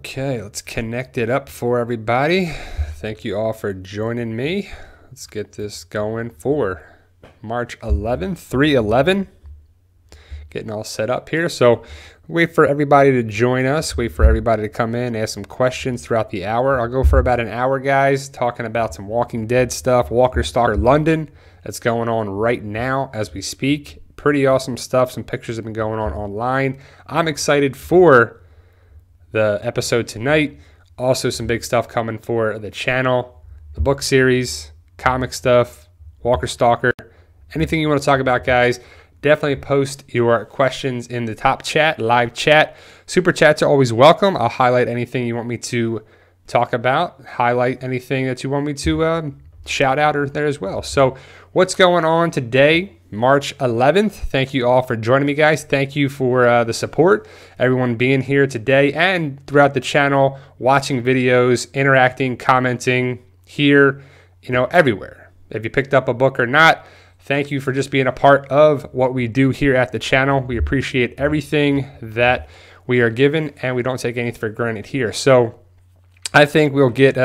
Okay, let's connect it up for everybody. Thank you all for joining me. Let's get this going for March 11th, 3/11. Getting all set up here. So wait for everybody to join us. Wait for everybody to come in, ask some questions throughout the hour. I'll go for about an hour, guys, talking about some Walking Dead stuff. Walker Stalker London. That's going on right now as we speak. Pretty awesome stuff. Some pictures have been going on online. I'm excited for the episode tonight. Also some big stuff coming for the channel, the book series, comic stuff, Walker Stalker. Anything you want to talk about, guys, definitely post your questions in the top chat, live chat. Super chats are always welcome. I'll highlight anything you want me to talk about, highlight anything that you want me to shout out or there as well. So what's going on today? March 11th. Thank you all for joining me, guys. Thank you for the support, everyone being here today and throughout the channel, watching videos, interacting, commenting here, everywhere. If you picked up a book or not, thank you for just being a part of what we do here at the channel. We appreciate everything that we are given, and we don't take anything for granted here. So I think we'll get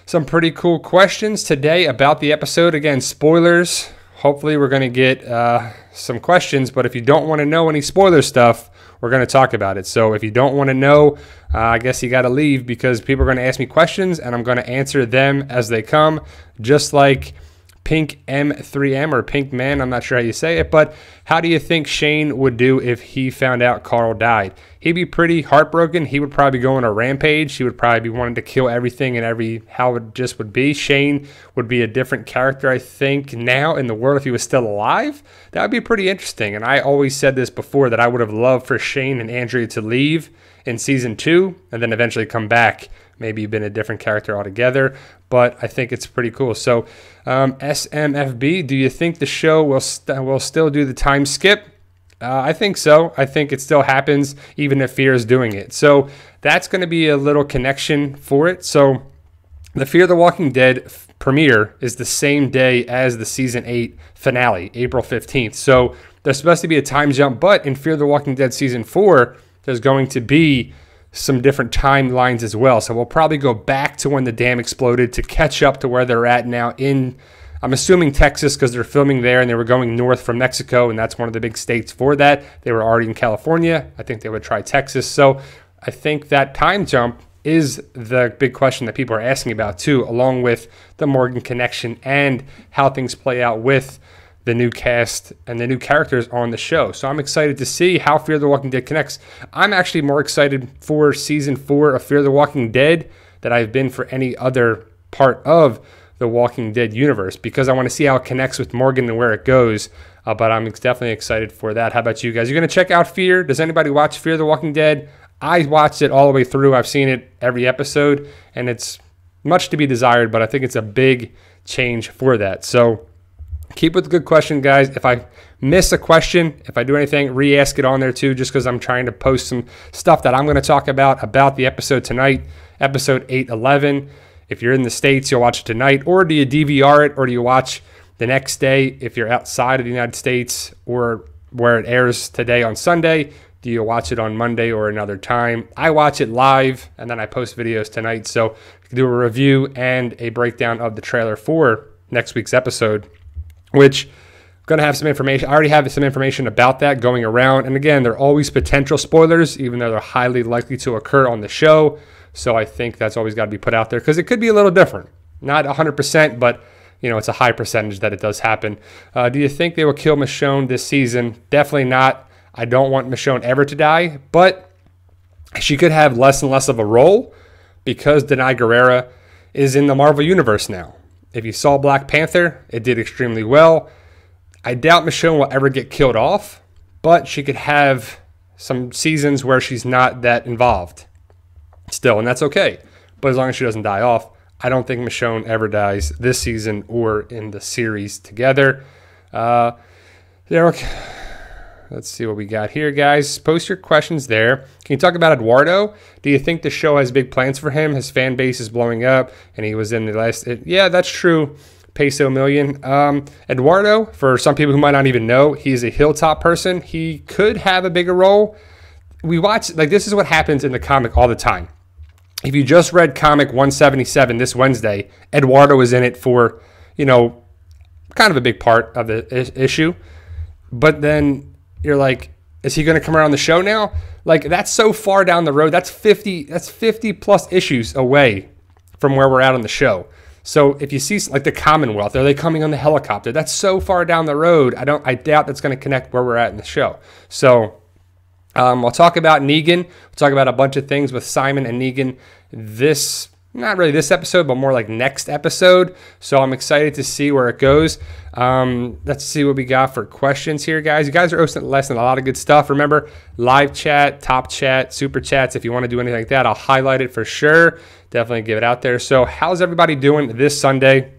some pretty cool questions today about the episode. Again, spoilers. Hopefully we're going to get some questions, but if you don't want to know any spoiler stuff, we're going to talk about it. So if you don't want to know, I guess you got to leave, because people are going to ask me questions and I'm going to answer them as they come, just like Pink M3M or Pink Man, I'm not sure how you say it, but how do you think Shane would do if he found out Carl died? He'd be pretty heartbroken. He would probably go on a rampage. He would probably be wanting to kill everything and how it just would be. Shane would be a different character, I think, now in the world if he was still alive. That would be pretty interesting. And I always said this before, that I would have loved for Shane and Andrea to leave in season 2 and then eventually come back. Maybe been a different character altogether, but I think it's pretty cool. So SMFB, do you think the show will still do the time skip? I think so. I think it still happens even if Fear is doing it. So that's going to be a little connection for it. So the Fear the Walking Dead premiere is the same day as the season 8 finale, April 15th. So there's supposed to be a time jump, but in Fear the Walking Dead season 4, there's going to be some different timelines as well. So we'll probably go back to when the dam exploded to catch up to where they're at now in, I'm assuming, Texas, because they're filming there and they were going north from Mexico, and that's one of the big states for that. They were already in California. I think they would try Texas. So I think that time jump is the big question that people are asking about too, along with the Morgan connection and how things play out with the new cast and the new characters on the show. So I'm excited to see how Fear the Walking Dead connects. I'm actually more excited for season 4 of Fear the Walking Dead than I've been for any other part of the Walking Dead universe, because I want to see how it connects with Morgan and where it goes. But I'm definitely excited for that. How about you guys? You're going to check out Fear? Does anybody watch Fear the Walking Dead? I watched it all the way through. I've seen it every episode, and it's much to be desired, but I think it's a big change for that. So keep with the good question, guys. If I miss a question, if I do anything, re-ask it on there too, just because I'm trying to post some stuff that I'm going to talk about the episode tonight, episode 8/11. If you're in the States, you'll watch it tonight, or do you DVR it, or do you watch the next day if you're outside of the United States, or where it airs today on Sunday? Do you watch it on Monday or another time? I watch it live, and then I post videos tonight, so I can do a review and a breakdown of the trailer for next week's episode, which I'm going to have some information. I already have some information about that going around. And again, they're always potential spoilers, even though they're highly likely to occur on the show. So I think that's always got to be put out there, because it could be a little different. Not 100%, but it's a high percentage that it does happen. Do you think they will kill Michonne this season? Definitely not. I don't want Michonne ever to die, but she could have less and less of a role because Denai Guerrera is in the Marvel Universe now. If you saw Black Panther, it did extremely well. I doubt Michonne will ever get killed off, but she could have some seasons where she's not that involved still, and that's okay. But as long as she doesn't die off, I don't think Michonne ever dies this season or in the series together. Let's see what we got here, guys. Post your questions there. Can you talk about Eduardo? Do you think the show has big plans for him? His fan base is blowing up, and he was in the last... Yeah, that's true. Peso Million. Eduardo, for some people who might not even know, he's a Hilltop person. He could have a bigger role. We watch... this is what happens in the comic all the time. if you just read comic 177 this Wednesday, Eduardo was in it for, kind of a big part of the issue. But then you're like, is he going to come around the show now? Like, that's so far down the road. That's 50 plus issues away from where we're at on the show. So if you see like the Commonwealth, are they coming on the helicopter? That's so far down the road. I doubt that's going to connect where we're at in the show. So we'll talk about Negan. We'll talk about a bunch of things with Simon and Negan not really this episode, but more like next episode. So I'm excited to see where it goes. Let's see what we got for questions here, guys. You guys are listening a lot of good stuff. Remember, live chat, top chat, super chats. If you want to do anything like that, I'll highlight it for sure. Definitely give it out there. So how's everybody doing this Sunday?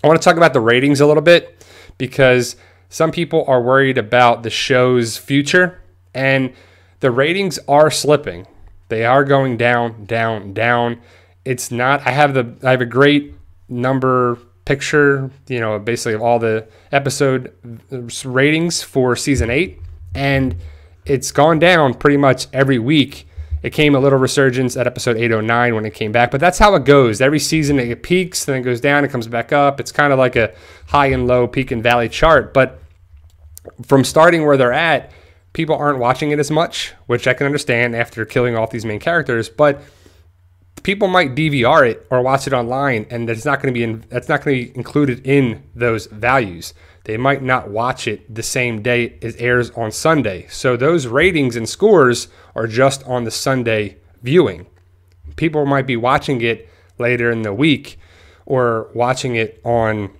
I want to talk about the ratings a little bit because some people are worried about the show's future, and the ratings are slipping. They are going down, down, down. It's not, I have a great number picture, basically of all the episode ratings for season 8, and it's gone down pretty much every week. It came a little resurgence at episode 809 when it came back, but that's how it goes. Every season it peaks, then it goes down, it comes back up. It's kind of like a high and low, peak and valley chart, but from starting where they're at, people aren't watching it as much, which I can understand after killing off these main characters, but people might DVR it or watch it online, and that's not going to be included in those values. They might not watch it the same day it airs on Sunday. So those ratings and scores are just on the Sunday viewing. People might be watching it later in the week or watching it on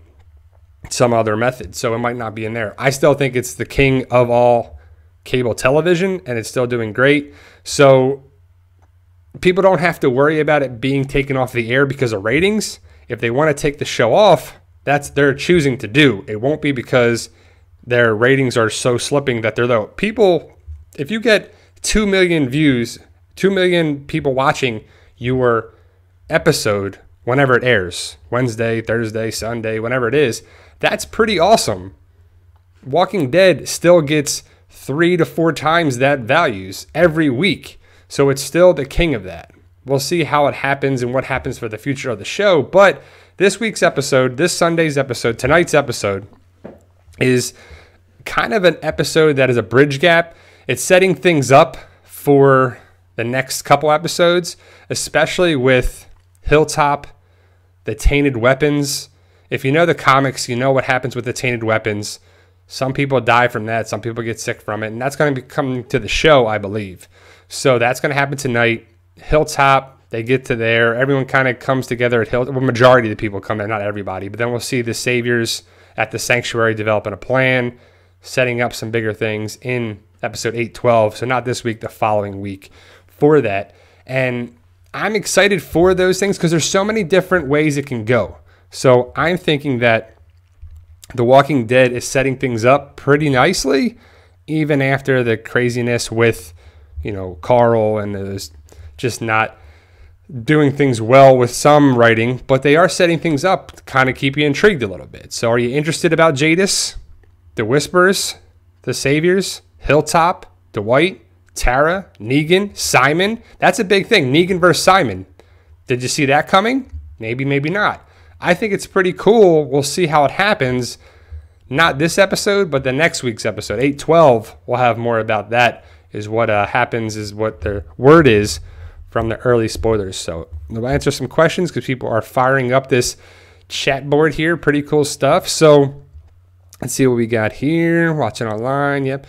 some other method. So it might not be in there. I still think it's the king of all cable television, and it's still doing great. So people don't have to worry about it being taken off the air because of ratings. If they want to take the show off, that's their choosing to do. It won't be because their ratings are so slipping that they're low. People, if you get 2 million views, 2 million people watching your episode whenever it airs, Wednesday, Thursday, Sunday, whenever it is, that's pretty awesome. Walking Dead still gets 3 to 4 times that values every week. So it's still the king of that. We'll see how it happens and what happens for the future of the show. But this week's episode, this Sunday's episode, tonight's episode is kind of an episode that is a bridge gap. It's setting things up for the next couple episodes, especially with Hilltop, the tainted weapons. If you know the comics, you know what happens with the tainted weapons. Some people die from that. Some people get sick from it. And that's going to be coming to the show, I believe. So that's going to happen tonight. Hilltop, they get to there. Everyone kind of comes together at Hilltop. Well, majority of the people come there, not everybody. But then we'll see the Saviors at the Sanctuary developing a plan, setting up some bigger things in episode 812. So not this week, the following week for that. And I'm excited for those things because there's so many different ways it can go. So I'm thinking that The Walking Dead is setting things up pretty nicely, even after the craziness with Carl and there's just not doing things well with some writing, but they are setting things up to kind of keep you intrigued a little bit. So are you interested about Jadis, the Whispers, the Saviors, Hilltop, Dwight, Tara, Negan, Simon? That's a big thing. Negan versus Simon. Did you see that coming? Maybe, maybe not. I think it's pretty cool. We'll see how it happens. Not this episode, but the next week's episode, 812. We'll have more about that. Is what happens, is what the word is from the early spoilers. So we'll answer some questions because people are firing up this chat board here. Pretty cool stuff. So let's see what we got here. Watching online. Yep.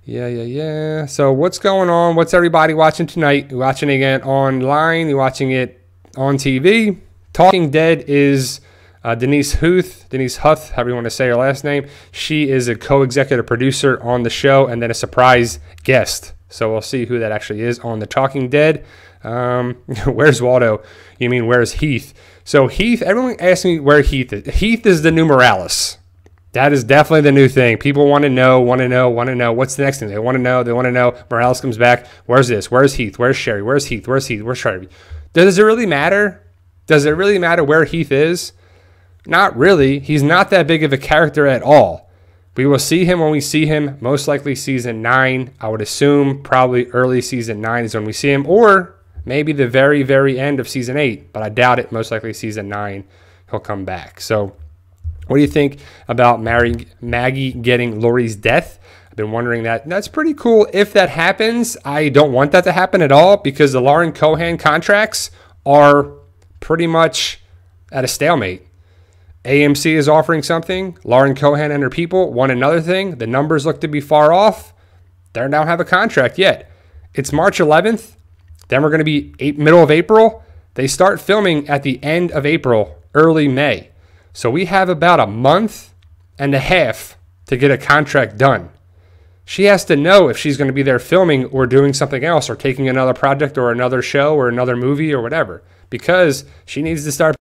Yeah. So what's going on? What's everybody watching tonight? You watching it online? You watching it on TV? Talking Dead is Denise Huth, however you want to say her last name. She is a co-executive producer on the show and then a surprise guest. So we'll see who that actually is on The Talking Dead. Where's Waldo? You mean where's Heath? So Heath, everyone asks me where Heath is. Heath is the new Morales. That is definitely the new thing. People want to know. What's the next thing? They want to know. Morales comes back. Where's this? Where's Heath? Where's Sherry? Where's Heath? Where's Sherry? Does it really matter? Does it really matter where Heath is? Not really. He's not that big of a character at all. We will see him when we see him, most likely season 9. I would assume probably early season 9 is when we see him, or Maybe the very, very end of season 8, but I doubt it. Most likely season 9, he'll come back. So what do you think about Maggie getting Laurie's death? I've been wondering that. That's pretty cool if that happens. I don't want that to happen at all because the Lauren Cohan contracts are pretty much at a stalemate. AMC is offering something. Lauren Cohan and her people want another thing. The numbers look to be far off. They don't have a contract yet. It's March 11th. Then we're going to be middle of April. They start filming at the end of April, early May. So we have about a month and a half to get a contract done. She has to know if she's going to be there filming or doing something else or taking another project or another show or another movie or whatever, because she needs to start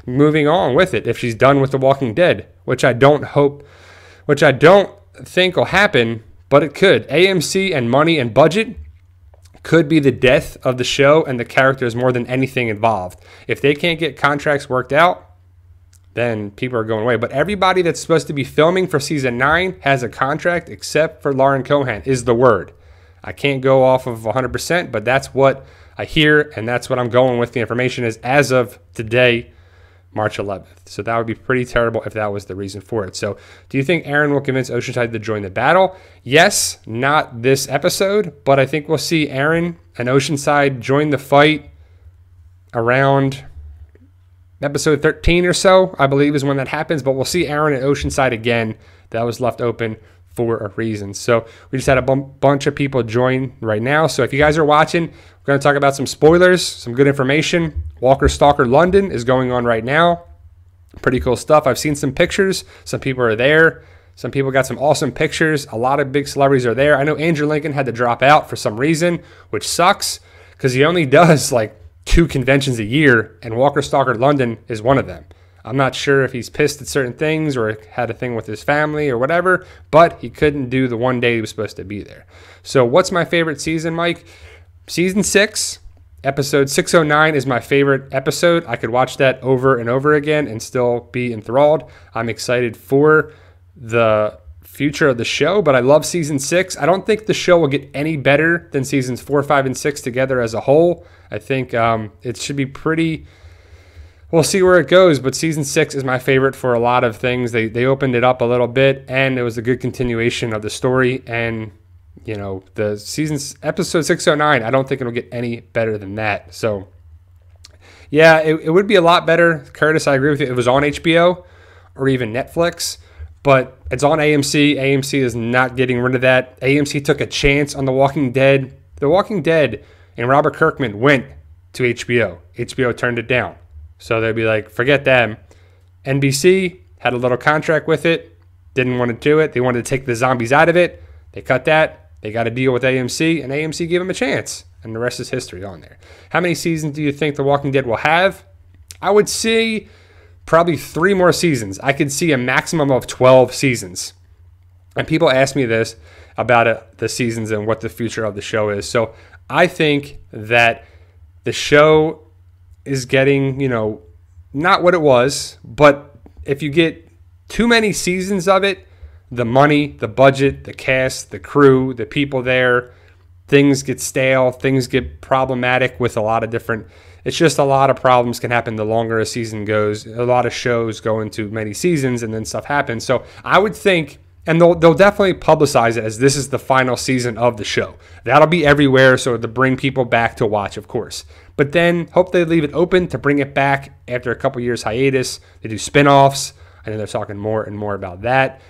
moving on with it if she's done with The Walking Dead, which I don't think will happen, but it could. AMC and money and budget could be the death of the show and the characters more than anything involved. If they can't get contracts worked out, then people are going away. But everybody that's supposed to be filming for season 9 has a contract except for Lauren Cohan, is the word. I can't go off of 100%, but that's what I hear, and that's what I'm going with. The information is as of today, March 11th. So that would be pretty terrible if that was the reason for it. So do you think Aaron will convince Oceanside to join the battle? Yes, not this episode, but I think we'll see Aaron and Oceanside join the fight around episode 13 or so, I believe, is when that happens. But we'll see Aaron and Oceanside again. That was left open for a reason. So we just had a bunch of people join right now. So if you guys are watching, we're going to talk about some spoilers, some good information. Walker Stalker London is going on right now. Pretty cool stuff. I've seen some pictures. Some people are there. Some people got some awesome pictures. A lot of big celebrities are there. I know Andrew Lincoln had to drop out for some reason, which sucks because he only does like 2 conventions a year, and Walker Stalker London is one of them. I'm not sure if he's pissed at certain things or had a thing with his family or whatever, but he couldn't do the one day he was supposed to be there. So what's my favorite season, Mike? Season 6, episode 609 is my favorite episode. I could watch that over and over again and still be enthralled. I'm excited for the future of the show, but I love season 6. I don't think the show will get any better than seasons 4, 5, and 6 together as a whole. I think it should be pretty... We'll see where it goes, but season 6 is my favorite for a lot of things. They opened it up a little bit, and it was a good continuation of the story. And, you know, the season's episode 609, I don't think it'll get any better than that. So, yeah, it would be a lot better. Curtis, I agree with you. It was on HBO or even Netflix, but it's on AMC. AMC is not getting rid of that. AMC took a chance on The Walking Dead. The Walking Dead and Robert Kirkman went to HBO. HBO turned it down. So they'd be like, forget them. NBC had a little contract with it, didn't want to do it. They wanted to take the zombies out of it. They cut that. They got a deal with AMC, and AMC gave them a chance. And the rest is history on there. How many seasons do you think The Walking Dead will have? I would see probably 3 more seasons. I could see a maximum of 12 seasons. And people ask me this about the seasons and what the future of the show is. So I think that the show is getting, you know, not what it was, but if you get too many seasons of it, the money, the budget, the cast, the crew, the people there, things get stale, things get problematic with a lot of different, it's just a lot of problems can happen the longer a season goes. A lot of shows go into many seasons and then stuff happens. So I would think, and they'll definitely publicize it as this is the final season of the show. That'll be everywhere, so to bring people back to watch, of course. But then hope they leave it open to bring it back after a couple years hiatus. They do spin-offs. I know they're talking more and more about that.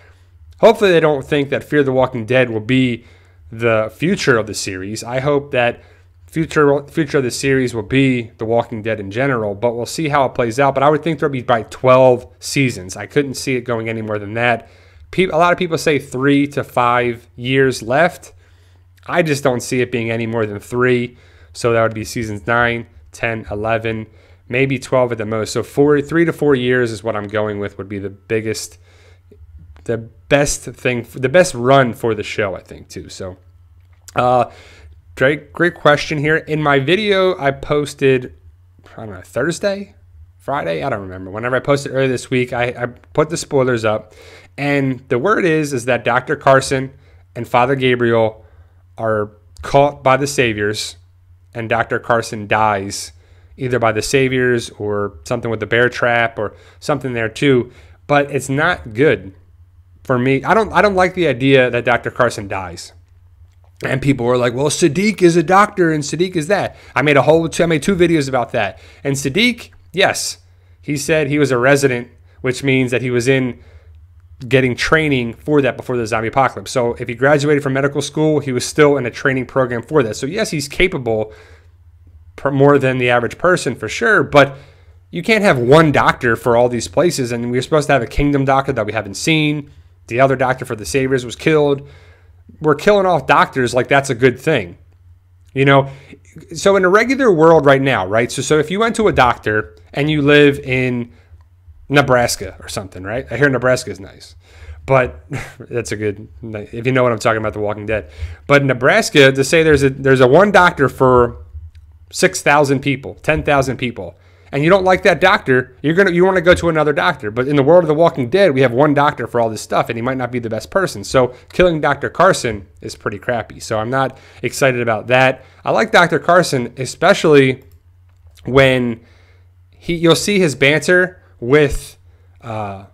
Hopefully they don't think that Fear the Walking Dead will be the future of the series. I hope that future of the series will be The Walking Dead in general, but we'll see how it plays out. But I would think there'll be by 12 seasons. I couldn't see it going any more than that. A lot of people say 3 to 5 years left. I just don't see it being any more than 3. So that would be seasons 9, 10, 11, maybe 12 at the most. So 3 to 4 years is what I'm going with would be the best thing, the best run for the show, I think, too. So great question here. In my video, I posted, I don't know, Thursday, Friday, I don't remember. Whenever I posted earlier this week, I put the spoilers up. And the word is that Dr. Carson and Father Gabriel are caught by the Saviors and Dr. Carson dies, either by the Saviors or something with the bear trap or something there too. But it's not good for me. I don't like the idea that Dr. Carson dies. And people were like, well, Sadiq is a doctor and Sadiq is that. I made two videos about that. And Sadiq, yes, he said he was a resident, which means that he was in getting training for that before the zombie apocalypse. So if he graduated from medical school, he was still in a training program for that. So yes, he's capable more than the average person for sure, but you can't have one doctor for all these places. And we're supposed to have a kingdom doctor that we haven't seen. The other doctor for the Saviors was killed. We're killing off doctors like that's a good thing. You know, so in a regular world right now, right? So if you went to a doctor and you live in Nebraska or something, right? I hear Nebraska is nice, but that's a good, if you know what I'm talking about, The Walking Dead. But Nebraska, to say there's a one doctor for 6,000 people, 10,000 people, and you don't like that doctor, you want to go to another doctor. But in the world of The Walking Dead, we have one doctor for all this stuff, and he might not be the best person. So killing Dr. Carson is pretty crappy. So I'm not excited about that. I like Dr. Carson, especially when you'll see his banter with, man,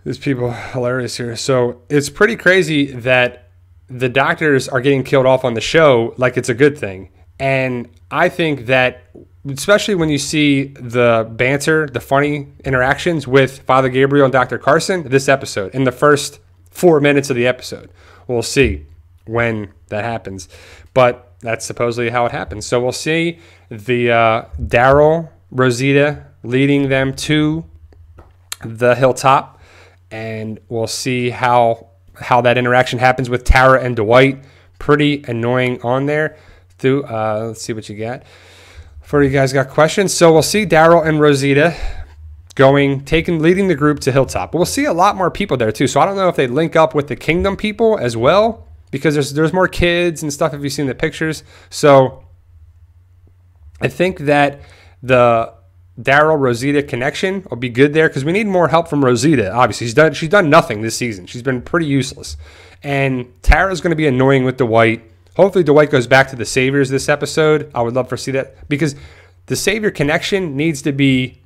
there's people hilarious here. So it's pretty crazy that the doctors are getting killed off on the show like it's a good thing. And I think that, especially when you see the banter, the funny interactions with Father Gabriel and Dr. Carson, this episode, in the first 4 minutes of the episode, we'll see when that happens. But that's supposedly how it happens. So we'll see the Daryl, Rosita leading them to the hilltop, and we'll see how that interaction happens with Tara and Dwight. Pretty annoying on there. Let's see what you got. For you guys got questions. So we'll see Daryl and Rosita leading the group to hilltop. We'll see a lot more people there too. So I don't know if they link up with the kingdom people as well, because there's more kids and stuff if you've seen the pictures. So I think that the Daryl Rosita connection will be good there, because we need more help from Rosita. Obviously, she's done nothing this season. She's been pretty useless. And Tara's going to be annoying with Dwight. Hopefully Dwight goes back to the Saviors this episode. I would love to see that, because the Savior connection needs to be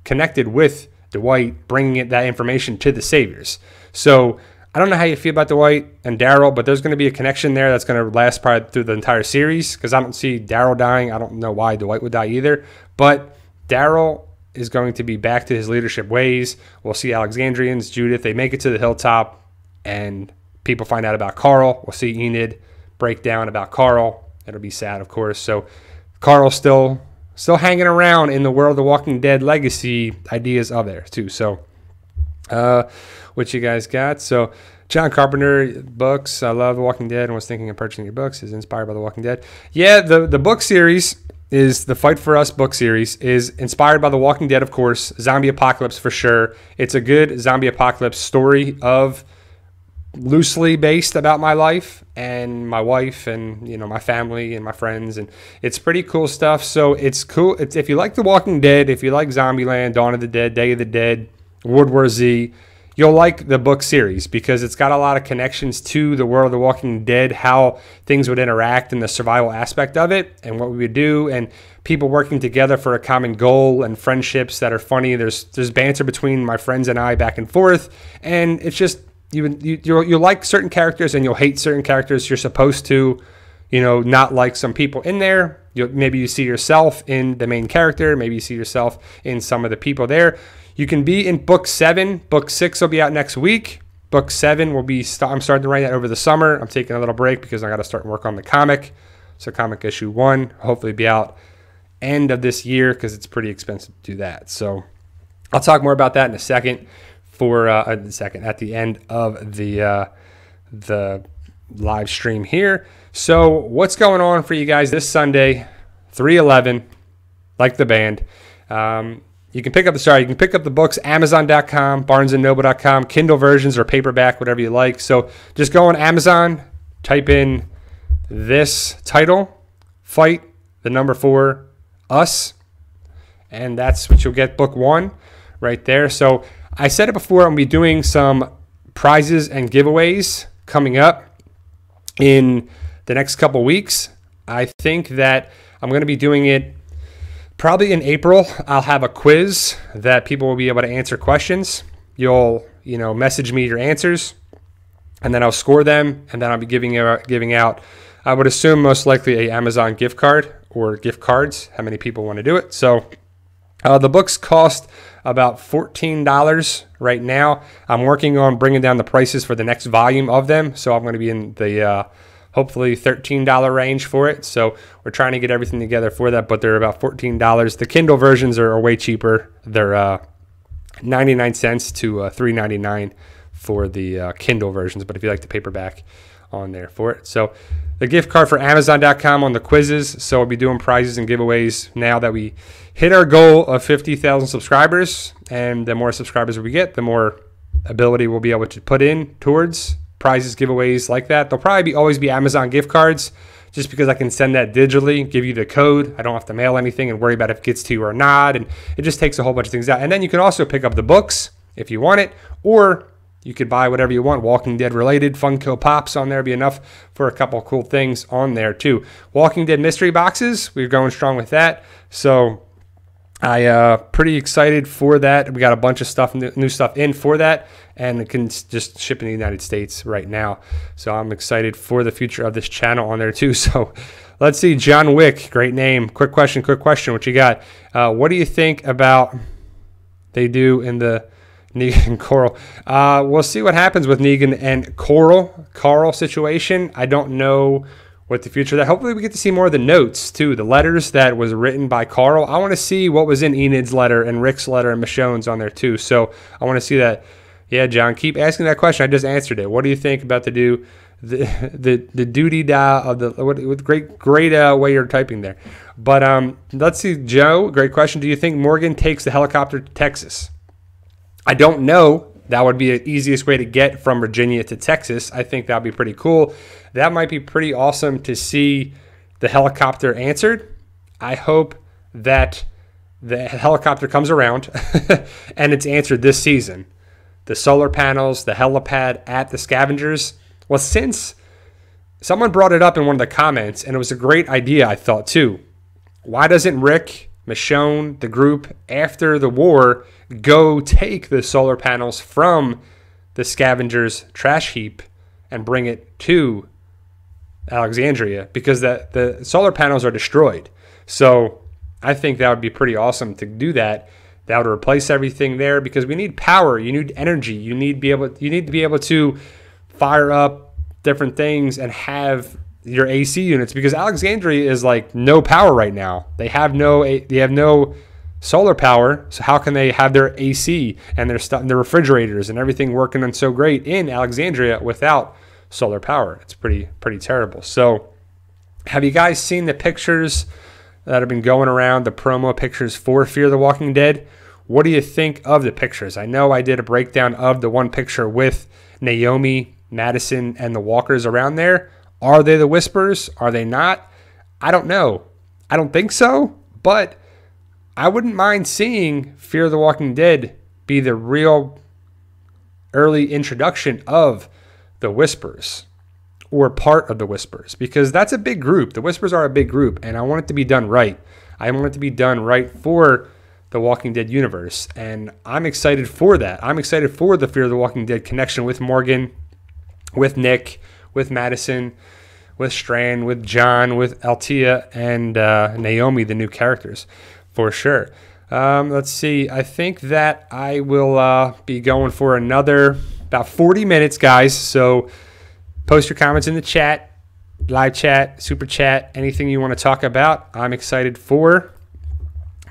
connected with Dwight, bringing that information to the Saviors. So I don't know how you feel about Dwight and Daryl, but there's going to be a connection there that's going to last probably through the entire series, because I don't see Daryl dying. I don't know why Dwight would die either. But Daryl is going to be back to his leadership ways. We'll see Alexandrians, Judith. They make it to the hilltop, and people find out about Carl. We'll see Enid break down about Carl. It'll be sad, of course. So Carl's still hanging around in the world of The Walking Dead legacy ideas of there too. So what you guys got? So John Carpenter books. I love The Walking Dead and was thinking of purchasing your books. Is inspired by The Walking Dead. Yeah, the book series is the Fight for Us book series is inspired by The Walking Dead, of course. Zombie apocalypse for sure. It's a good zombie apocalypse story of loosely based about my life and my wife and, you know, my family and my friends, and it's pretty cool stuff. So it's cool. If you like The Walking Dead, if you like Zombieland, Dawn of the Dead, Day of the Dead, World War Z, you'll like the book series, because it's got a lot of connections to the world of The Walking Dead, how things would interact and the survival aspect of it and what we would do, and people working together for a common goal, and friendships that are funny. There's banter between my friends and I back and forth, and it's just you'll like certain characters and you'll hate certain characters. You're supposed to, you know, not like some people in there. Maybe you see yourself in the main character. Maybe you see yourself in some of the people there. You can be in book 7. Book 6 will be out next week. Book 7 will be, I'm starting to write that over the summer. I'm taking a little break because I got to start work on the comic. So comic issue 1 hopefully be out end of this year, because it's pretty expensive to do that. So I'll talk more about that in a second. At the end of the live stream here. So what's going on for you guys this Sunday, 3/11, like the band? You can pick up the books, Amazon.com, BarnesandNoble.com, Kindle versions or paperback, whatever you like. So just go on Amazon, type in this title, Fight, the number 4, Us, and that's what you'll get, book 1 right there. So I said it before, I'm going to be doing some prizes and giveaways coming up in the next couple weeks. I think that I'm going to be doing it probably in April. I'll have a quiz that people will be able to answer questions. You'll, message me your answers, and then I'll score them, and then I'll be giving out, I would assume most likely a Amazon gift card or gift cards, how many people want to do it. So the books cost about $14 right now. I'm working on bringing down the prices for the next volume of them, so I'm going to be in the hopefully $13 range for it. So we're trying to get everything together for that, but they're about $14. The Kindle versions are way cheaper. They're 99 cents to $3.99 for the Kindle versions, but if you like the paperback, on there for it. So the gift card for Amazon.com on the quizzes. So we'll be doing prizes and giveaways now that we hit our goal of 50,000 subscribers. And the more subscribers we get, the more ability we'll be able to put in towards prizes, giveaways like that. There'll probably always be Amazon gift cards, just because I can send that digitally, give you the code. I don't have to mail anything and worry about if it gets to you or not. And it just takes a whole bunch of things out. And then you can also pick up the books if you want it, or you could buy whatever you want. Walking Dead related Funko Pops on there be enough for a couple cool things on there too. Walking Dead Mystery Boxes, we're going strong with that. So I pretty excited for that. We got a bunch of stuff, new stuff in for that, and it can just ship in the United States right now. So I'm excited for the future of this channel on there too. So let's see, John Wick, great name. Quick question. What you got? What do you think about they do in the Negan and Coral? We'll see what happens with Negan and Carl situation. I don't know what the future of that. Hopefully we get to see more of the notes too, the letters that was written by Carl. I want to see what was in Enid's letter and Rick's letter and Michonne's on there too. So I want to see that. Yeah, John, keep asking that question. I just answered it. What do you think about the duty da of the with great way you're typing there? But let's see, Joe. Great question. Do you think Morgan takes the helicopter to Texas? I don't know. That would be the easiest way to get from Virginia to Texas. I think that would be pretty cool. That might be pretty awesome to see the helicopter answered. I hope that the helicopter comes around and it's answered this season. The solar panels, the helipad at the Scavengers. Well, since someone brought it up in one of the comments, and it was a great idea, I thought too. Why doesn't Rick, Michonne, the group, after the war, go take the solar panels from the Scavengers trash heap and bring it to Alexandria? Because the solar panels are destroyed. So I think that would be pretty awesome to do that. That would replace everything there, because we need power. You need energy. You need to be able to fire up different things and have your AC units, because Alexandria is like no power right now. They have no solar power, so how can they have their AC and their refrigerators and everything working on so great in Alexandria without solar power? It's pretty terrible. So have you guys seen the pictures that have been going around, the promo pictures for Fear the Walking Dead? What do you think of the pictures? I know I did a breakdown of the one picture with Naomi, Madison, and the walkers around there. Are they the Whispers? Are they not? I don't know. I don't think so, but I wouldn't mind seeing Fear the Walking Dead be the real early introduction of the Whispers, or part of the Whispers, because that's a big group. The Whispers are a big group, and I want it to be done right. I want it to be done right for the Walking Dead universe, and I'm excited for that. I'm excited for the Fear the Walking Dead connection with Morgan, with Nick, with Madison, with Strand, with John, with Altia, and Naomi, the new characters, for sure. Let's see. I think that I will be going for another about 40 minutes, guys. So post your comments in the chat, live chat, super chat, anything you want to talk about. I'm excited for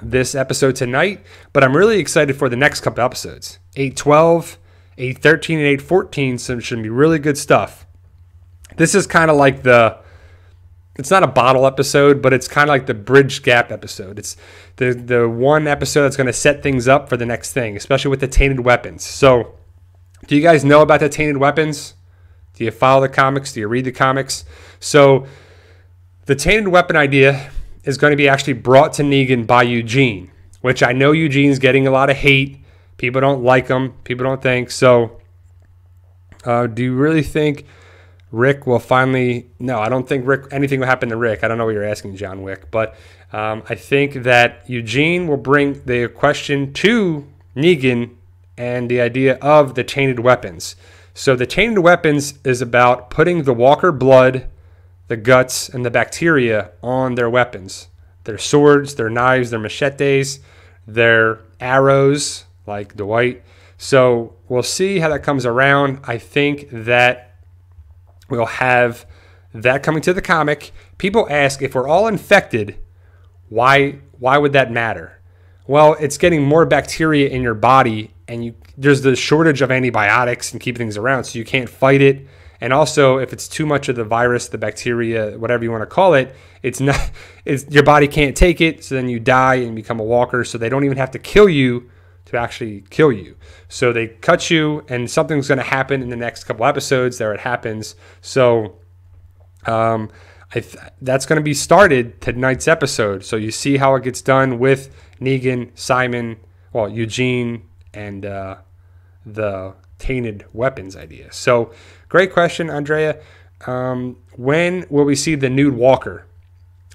this episode tonight, but I'm really excited for the next couple episodes. 8:12, 8:13, and 8:14, so it should be really good stuff. This is kind of like it's not a bottle episode, but it's kind of like the bridge gap episode. It's the one episode that's going to set things up for the next thing, especially with the tainted weapons. So do you guys know about the tainted weapons? Do you follow the comics? Do you read the comics? So the tainted weapon idea is going to be actually brought to Negan by Eugene, which I know Eugene's getting a lot of hate. People don't like him. People don't think. So do you really think Rick will finally... No, I don't think anything will happen to Rick. I don't know what you're asking, John Wick. But I think that Eugene will bring the question to Negan and the idea of the tainted weapons. So the tainted weapons is about putting the walker blood, the guts, and the bacteria on their weapons. Their swords, their knives, their machetes, their arrows, like Dwight. So we'll see how that comes around. I think that we'll have that coming to the comic. People ask, if we're all infected, why would that matter? Well, it's getting more bacteria in your body, and there's the shortage of antibiotics and keeping things around, so you can't fight it. And also, if it's too much of the virus, the bacteria, whatever you want to call it, your body can't take it, so then you die and become a walker. So they don't even have to kill you to actually kill you. So they cut you, and something's going to happen in the next couple episodes. There it happens. So that's going to be started tonight's episode. So you see how it gets done with Negan, Simon, Eugene, and the tainted weapons idea. So great question, Andrea. When will we see the nude walker?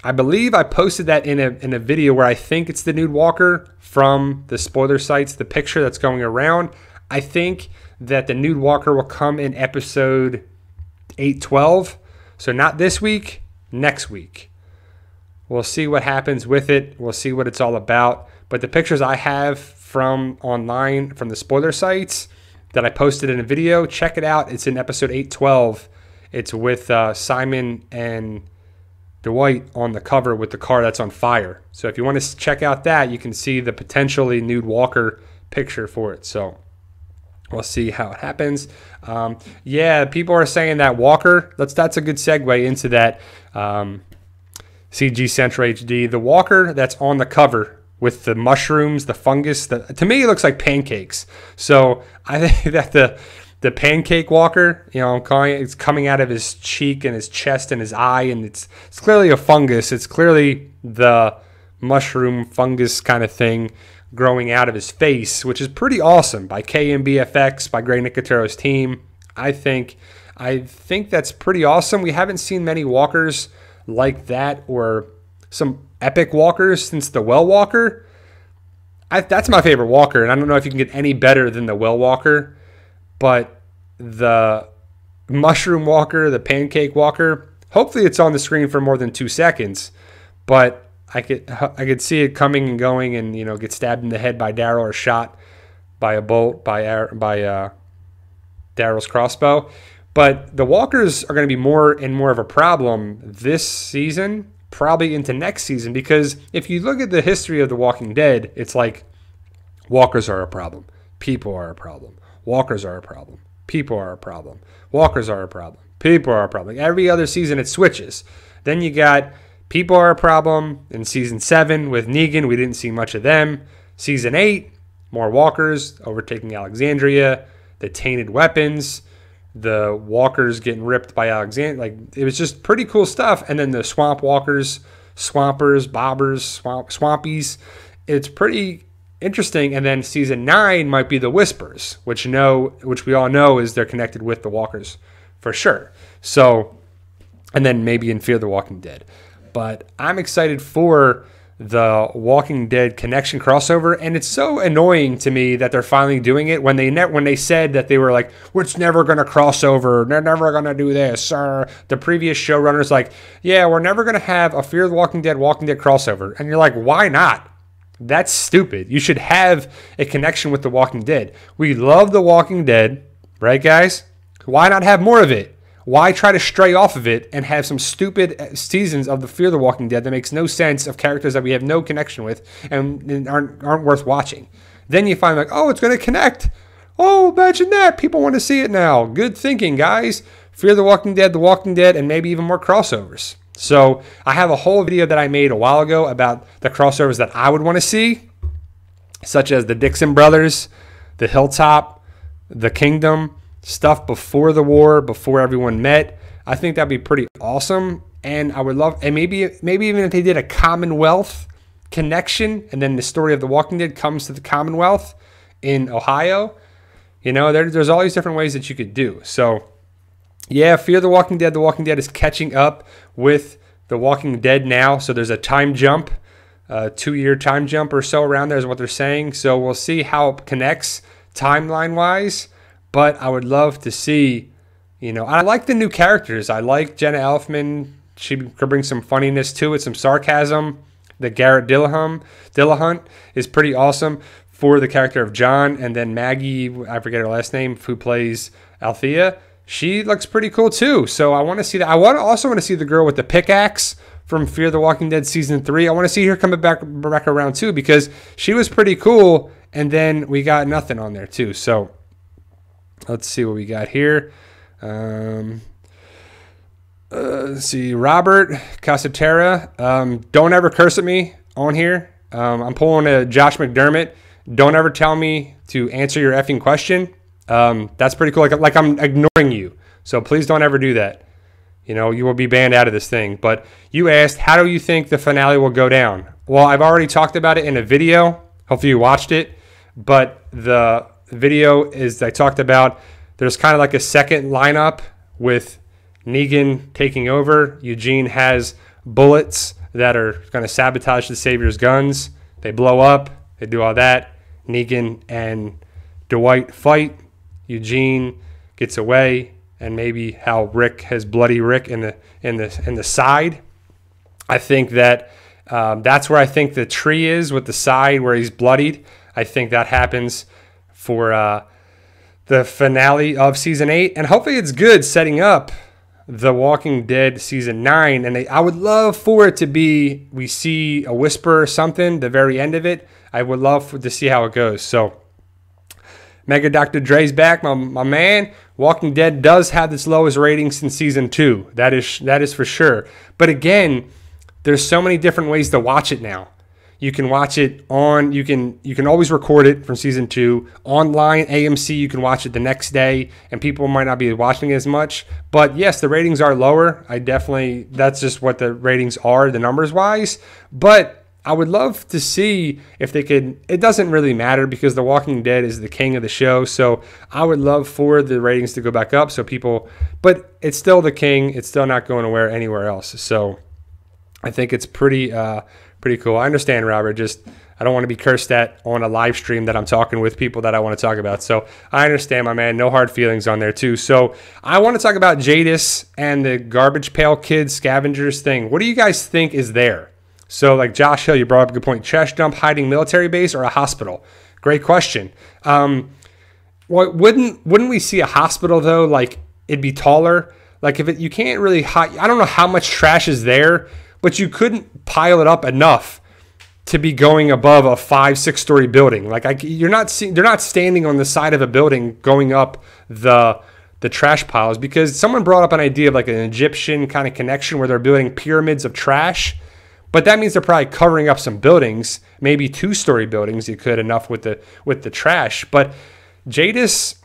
I believe I posted that in a video where I think it's the nude walker from the spoiler sites, the picture that's going around. I think that the nude walker will come in episode 812. So not this week, next week. We'll see what happens with it. We'll see what it's all about. But the pictures I have from online, from the spoiler sites that I posted in a video, check it out. It's in episode 812. It's with Simon and Dwight on the cover with the car that's on fire. So if you want to check out that, you can see the potentially nude walker picture for it. So we'll see how it happens. Yeah, people are saying that walker, that's a good segue into that CG Central HD. The walker that's on the cover with the mushrooms, the fungus, to me it looks like pancakes. So I think that the pancake walker, I'm calling it, it's coming out of his cheek and his chest and his eye, and it's clearly a fungus. It's clearly the mushroom fungus kind of thing growing out of his face, which is pretty awesome by KMBFX, by Greg Nicotero's team. I think that's pretty awesome. We haven't seen many walkers like that, or some epic walkers, since the Well Walker. That's my favorite walker, and I don't know if you can get any better than the Well Walker. But the mushroom walker, the pancake walker, hopefully it's on the screen for more than 2 seconds. But I could see it coming and going, and get stabbed in the head by Daryl, or shot by a bolt by Daryl's crossbow. But the walkers are going to be more and more of a problem this season, probably into next season, because if you look at the history of The Walking Dead, it's like walkers are a problem, people are a problem. Walkers are a problem. People are a problem. Walkers are a problem. People are a problem. Every other season it switches. Then you got people are a problem in season 7 with Negan. We didn't see much of them. Season 8, more walkers overtaking Alexandria. The tainted weapons. The walkers getting ripped by Alexandria. Like, it was just pretty cool stuff. And then the swamp walkers, swampers, bobbers, swampies. It's pretty interesting. And then season 9 might be the Whispers, which we all know is they're connected with the walkers for sure. So, and then maybe in Fear the Walking Dead. But I'm excited for the Walking Dead connection crossover, and it's so annoying to me that they're finally doing it when they said that they were like, it's never going to cross over, they're never going to do this, or the previous showrunners like, yeah, we're never going to have a Fear the Walking Dead crossover. And you're like, why not? That's stupid. You should have a connection with The Walking Dead. We love The Walking Dead, right, guys? Why not have more of it? Why try to stray off of it and have some stupid seasons of the Fear the Walking Dead that makes no sense, of characters that we have no connection with and aren't worth watching? Then you find like, oh, it's going to connect. Oh, imagine that. People want to see it now. Good thinking, guys. Fear the Walking Dead, and maybe even more crossovers. So I have a whole video that I made a while ago about the crossovers that I would want to see, such as the Dixon Brothers, the Hilltop, the Kingdom, stuff before the war, before everyone met. I think that'd be pretty awesome. And I would love, and maybe even if they did a Commonwealth connection, and then the story of The Walking Dead comes to the Commonwealth in Ohio. There's all these different ways that you could do. So Yeah, Fear the Walking Dead. The Walking Dead is catching up with The Walking Dead now. So there's a time jump, a 2-year time jump or so around there is what they're saying. So we'll see how it connects timeline-wise. But I would love to see, I like the new characters. I like Jenna Elfman. She could bring some funniness to it, some sarcasm. The Garrett Dillahunt is pretty awesome for the character of John. And then Maggie, I forget her last name, who plays Althea. She looks pretty cool too. So I want to see that. I also want to see the girl with the pickaxe from Fear the Walking Dead season 3. I want to see her coming back around too, because she was pretty cool. And then we got nothing on there too. So let's see what we got here. Let's see, Robert Casatera. Don't ever curse at me on here. I'm pulling a Josh McDermott. Don't ever tell me to answer your effing question. That's pretty cool. Like I'm ignoring you. So please don't ever do that. You will be banned out of this thing. But you asked, how do you think the finale will go down? Well, I've already talked about it in a video. Hopefully you watched it. But the video is, I talked about, there's kind of like a second lineup with Negan taking over. Eugene has bullets that are going to sabotage the Savior's guns. They blow up. They do all that. Negan and Dwight fight. Eugene gets away, and maybe how Rick has bloody Rick in the side. I think that that's where I think the tree is, with the side where he's bloodied. I think that happens for the finale of season 8, and hopefully it's good, setting up The Walking Dead season 9. And I would love for it to be, we see a whisper or something, the very end of it. I would love to see how it goes. So Mega Dr. Dre's back, my man. Walking Dead does have its lowest rating since season 2. That is for sure. But again, there's so many different ways to watch it now. You can watch it on, you can always record it from season 2. Online, AMC, you can watch it the next day, and people might not be watching it as much. But yes, the ratings are lower. That's just what the ratings are, the numbers wise. But I would love to see if they could, it doesn't really matter because The Walking Dead is the king of the show. So I would love for the ratings to go back up but it's still the king. It's still not going anywhere else. So I think it's pretty cool. I understand, Robert. I don't want to be cursed at on a live stream that I'm talking with people that I want to talk about. So I understand, my man. No hard feelings on there too. So I want to talk about Jadis and the Garbage Pail Kids scavengers thing. What do you guys think is there? So like Josh Hill, you brought up a good point. Trash dump, hiding military base, or a hospital? Great question. Wouldn't we see a hospital though? Like it'd be taller. Like you can't really hide. I don't know how much trash is there, but you couldn't pile it up enough to be going above a 5-6 story building. Like they're not standing on the side of a building going up the trash piles, because someone brought up an idea of like an Egyptian kind of connection where they're building pyramids of trash. But that means they're probably covering up some buildings, maybe 2-story buildings. You could enough with the trash. But Jadis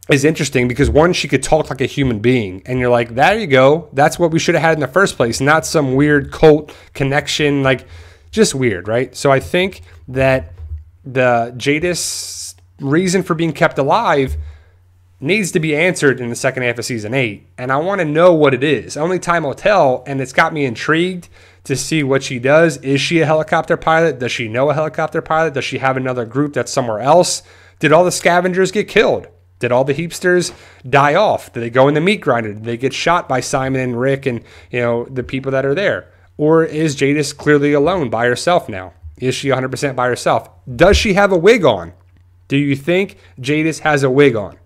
is interesting because one, she could talk like a human being, and you're like, there you go. That's what we should have had in the first place, not some weird cult connection, like just weird, right? So I think that the Jadis reason for being kept alive needs to be answered in the second half of season 8, and I want to know what it is. Only time will tell, and it's got me intrigued to see what she does. Is she a helicopter pilot? Does she know a helicopter pilot? Does she have another group that's somewhere else? Did all the scavengers get killed? Did all the heapsters die off? Did they go in the meat grinder? Did they get shot by Simon and Rick and the people that are there? Or is Jadis clearly alone by herself now? Is she 100% by herself? Does she have a wig on? Do you think Jadis has a wig on?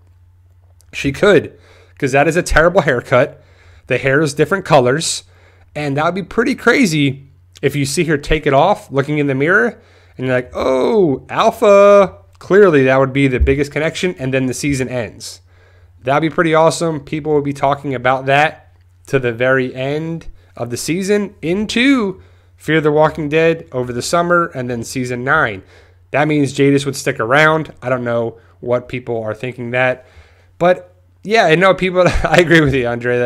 She could, because that is a terrible haircut. The hair is different colors. And that would be pretty crazy if you see her take it off looking in the mirror and you're like, oh, Alpha. Clearly, that would be the biggest connection. And then the season ends. That would be pretty awesome. People would be talking about that to the very end of the season into Fear the Walking Dead over the summer and then season 9. That means Jadis would stick around. I don't know what people are thinking that. But yeah, I know people, I agree with you, Andre,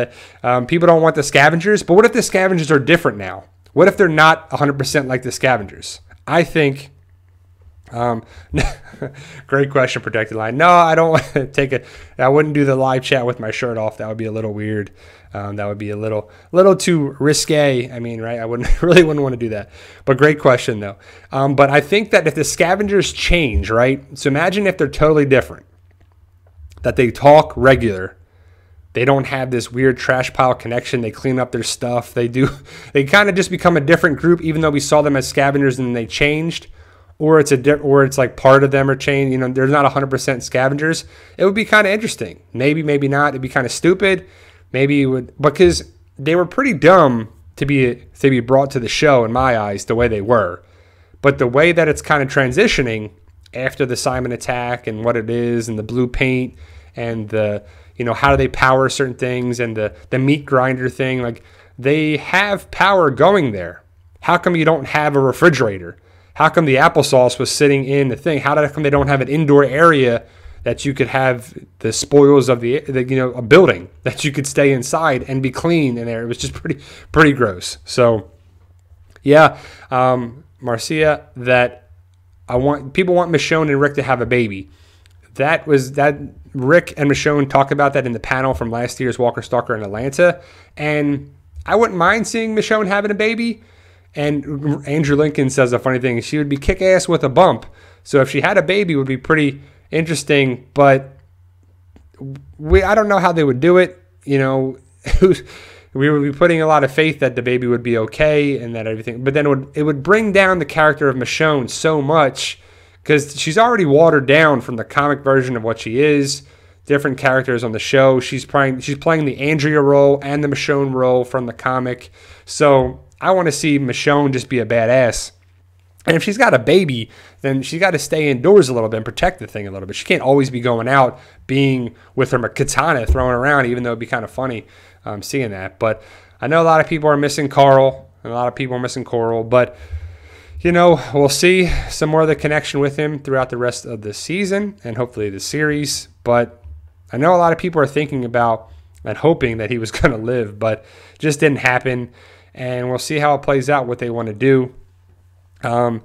that people don't want the scavengers. But what if the scavengers are different now? What if they're not 100% like the scavengers? I think Great question, Protected Line. No, I don't want to take it. I wouldn't do the live chat with my shirt off. That would be a little weird. That would be a little too risque. I mean, right? I really wouldn't want to do that. But great question, though. But I think that if the scavengers change, right? So imagine if they're totally different, that they talk regular. They don't have this weird trash pile connection. They clean up their stuff. They kind of just become a different group, even though we saw them as scavengers and they changed. Or it's like part of them are changed. You know, they're not 100% scavengers. It would be kind of interesting. Maybe not. It'd be kind of stupid. Maybe it would, because they were pretty dumb to be brought to the show in my eyes, the way they were. But the way that it's kind of transitioning after the Simon attack and what it is and the blue paint and the, you know, how do they power certain things and the meat grinder thing, like they have power going there. How come you don't have a refrigerator? How come the applesauce was sitting in the thing? How come they don't have an indoor area that you could have the spoils of the you know, a building that you could stay inside and be clean in there? It was just pretty gross. So yeah, Marcia, that people want Michonne and Rick to have a baby. That Rick and Michonne talk about that in the panel from last year's Walker Stalker in Atlanta, and I wouldn't mind seeing Michonne having a baby. And Andrew Lincoln says a funny thing. She would be kick-ass with a bump. So if she had a baby, it would be pretty interesting. But I don't know how they would do it. You know, we would be putting a lot of faith that the baby would be okay and that everything. But then it would bring down the character of Michonne so much because she's already watered down from the comic version of what she is. Different characters on the show. She's playing the Andrea role and the Michonne role from the comic. So I want to see Michonne just be a badass. And if she's got a baby, then she's got to stay indoors a little bit and protect the thing a little bit. She can't always be going out being with her katana thrown around, even though it'd be kind of funny seeing that. But I know a lot of people are missing Carl, and a lot of people are missing Coral. But, you know, we'll see some more of the connection with him throughout the rest of the season and hopefully the series. But I know a lot of people are thinking about and hoping that he was going to live, but it just didn't happen. And we'll see how it plays out, what they want to do. No,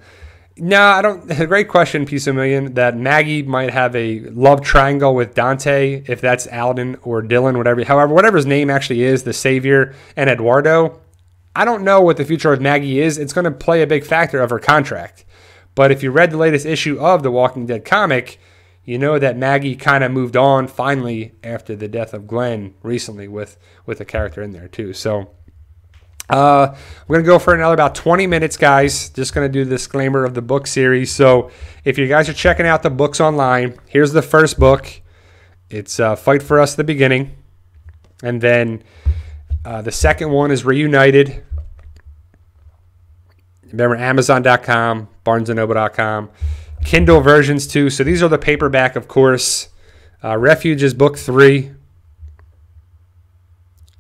I don't. A great question, Piece of Million, that Maggie might have a love triangle with Dante, if that's Alden or Dylan, whatever his name actually is, the Savior and Eduardo. I don't know what the future of Maggie is. It's going to play a big factor of her contract. But if you read the latest issue of the Walking Dead comic, you know that Maggie kind of moved on finally after the death of Glenn recently with a character in there too. So we're going to go for another about 20 minutes, guys. Just going to do the disclaimer of the book series. So if you guys are checking out the books online, here's the first book. It's Fight For Us, the beginning. And then the second one is Reunited. Remember, Amazon.com, BarnesandNoble.com. Kindle versions, too. So these are the paperback, of course. Refuge is book 3.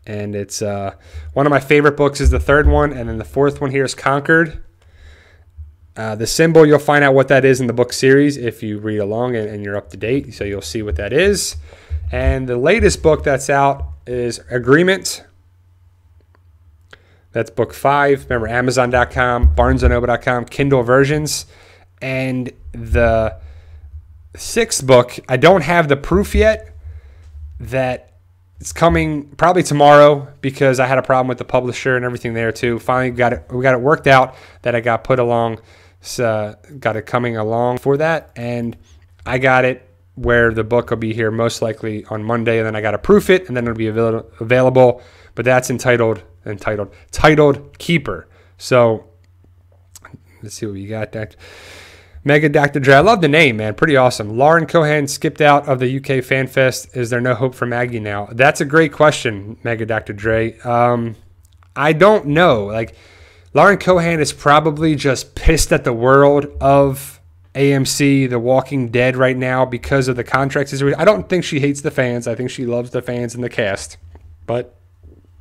And it's one of my favorite books is the third one. And then the fourth one here is Conquered. The symbol, you'll find out what that is in the book series if you read along and you're up to date. So you'll see what that is. And the latest book that's out is Agreement. That's book 5. Remember, Amazon.com, BarnesandNoble.com, Kindle versions. And the 6th book, I don't have the proof yet. It's coming probably tomorrow because I had a problem with the publisher and everything there too. Finally we got it worked out that I got put along. So got it coming along for that. And I got it where the book will be here most likely on Monday. And then I got to proof it and then it'll be available. But that's entitled Keeper. So let's see what we got. Mega Dr. Dre. I love the name, man. Pretty awesome. Lauren Cohan skipped out of the UK Fan Fest. Is there no hope for Maggie now? That's a great question, Mega Dr. Dre. I don't know. Like, Lauren Cohan is probably just pissed at the world of AMC, The Walking Dead right now because of the contract situation. I don't think she hates the fans. I think she loves the fans and the cast. But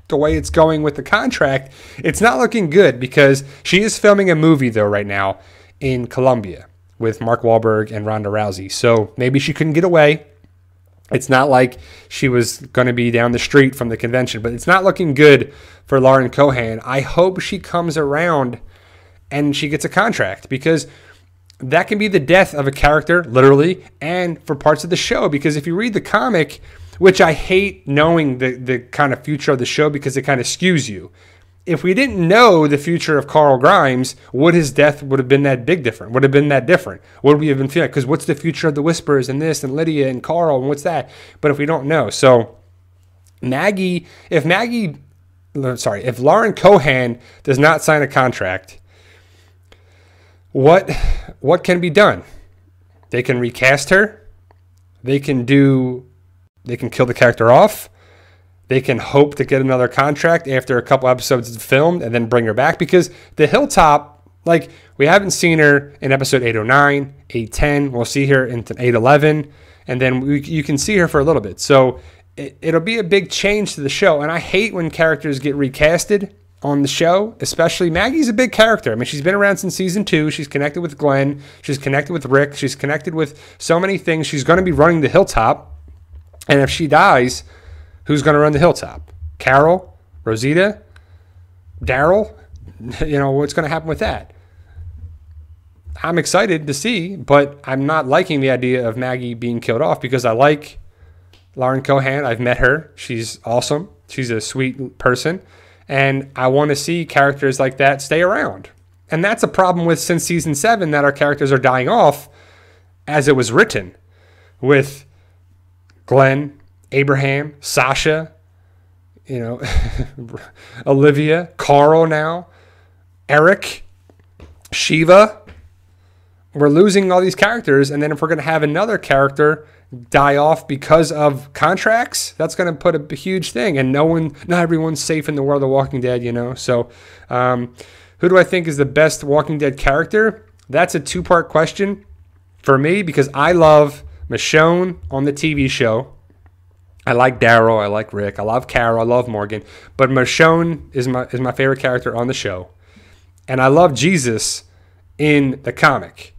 the way it's going with the contract, it's not looking good because she is filming a movie, though, right now in Colombia with Mark Wahlberg and Ronda Rousey. So maybe she couldn't get away. It's not like she was going to be down the street from the convention, but it's not looking good for Lauren Cohan. I hope she comes around and she gets a contract because that can be the death of a character, literally, and for parts of the show. Because if you read the comic, which I hate knowing the kind of future of the show because it kind of skews you. If we didn't know the future of Carl Grimes, would his death would have been that big different? Would have been that different? Would we have been feeling? Because what's the future of the Whispers and this and Lydia and Carl and what's that? But if we don't know, so if Lauren Cohan does not sign a contract, what can be done? They can recast her. They can kill the character off. They can hope to get another contract after a couple episodes is filmed and then bring her back, because the Hilltop, like, we haven't seen her in episode 809, 810. We'll see her in 811, and then you can see her for a little bit. So it'll be a big change to the show, and I hate when characters get recasted on the show, especially Maggie's a big character. I mean, she's been around since season 2. She's connected with Glenn. She's connected with Rick. She's connected with so many things. She's going to be running the Hilltop, and if she dies, who's going to run the Hilltop? Carol? Rosita? Daryl? What's going to happen with that? I'm excited to see, but I'm not liking the idea of Maggie being killed off, because I like Lauren Cohan. I've met her. She's awesome. She's a sweet person. And I want to see characters like that stay around. And that's a problem with since season 7, that our characters are dying off as it was written, with Glenn, Abraham, Sasha, Olivia, Carl now, Eric, Shiva. We're losing all these characters, and then if we're going to have another character die off because of contracts, that's going to put a huge thing, and not everyone's safe in the world of Walking Dead, So who do I think is the best Walking Dead character? That's a two-part question for me, because I love Michonne on the TV show. I like Daryl. I like Rick. I love Carol. I love Morgan. But Michonne is my favorite character on the show. And I love Jesus in the comic.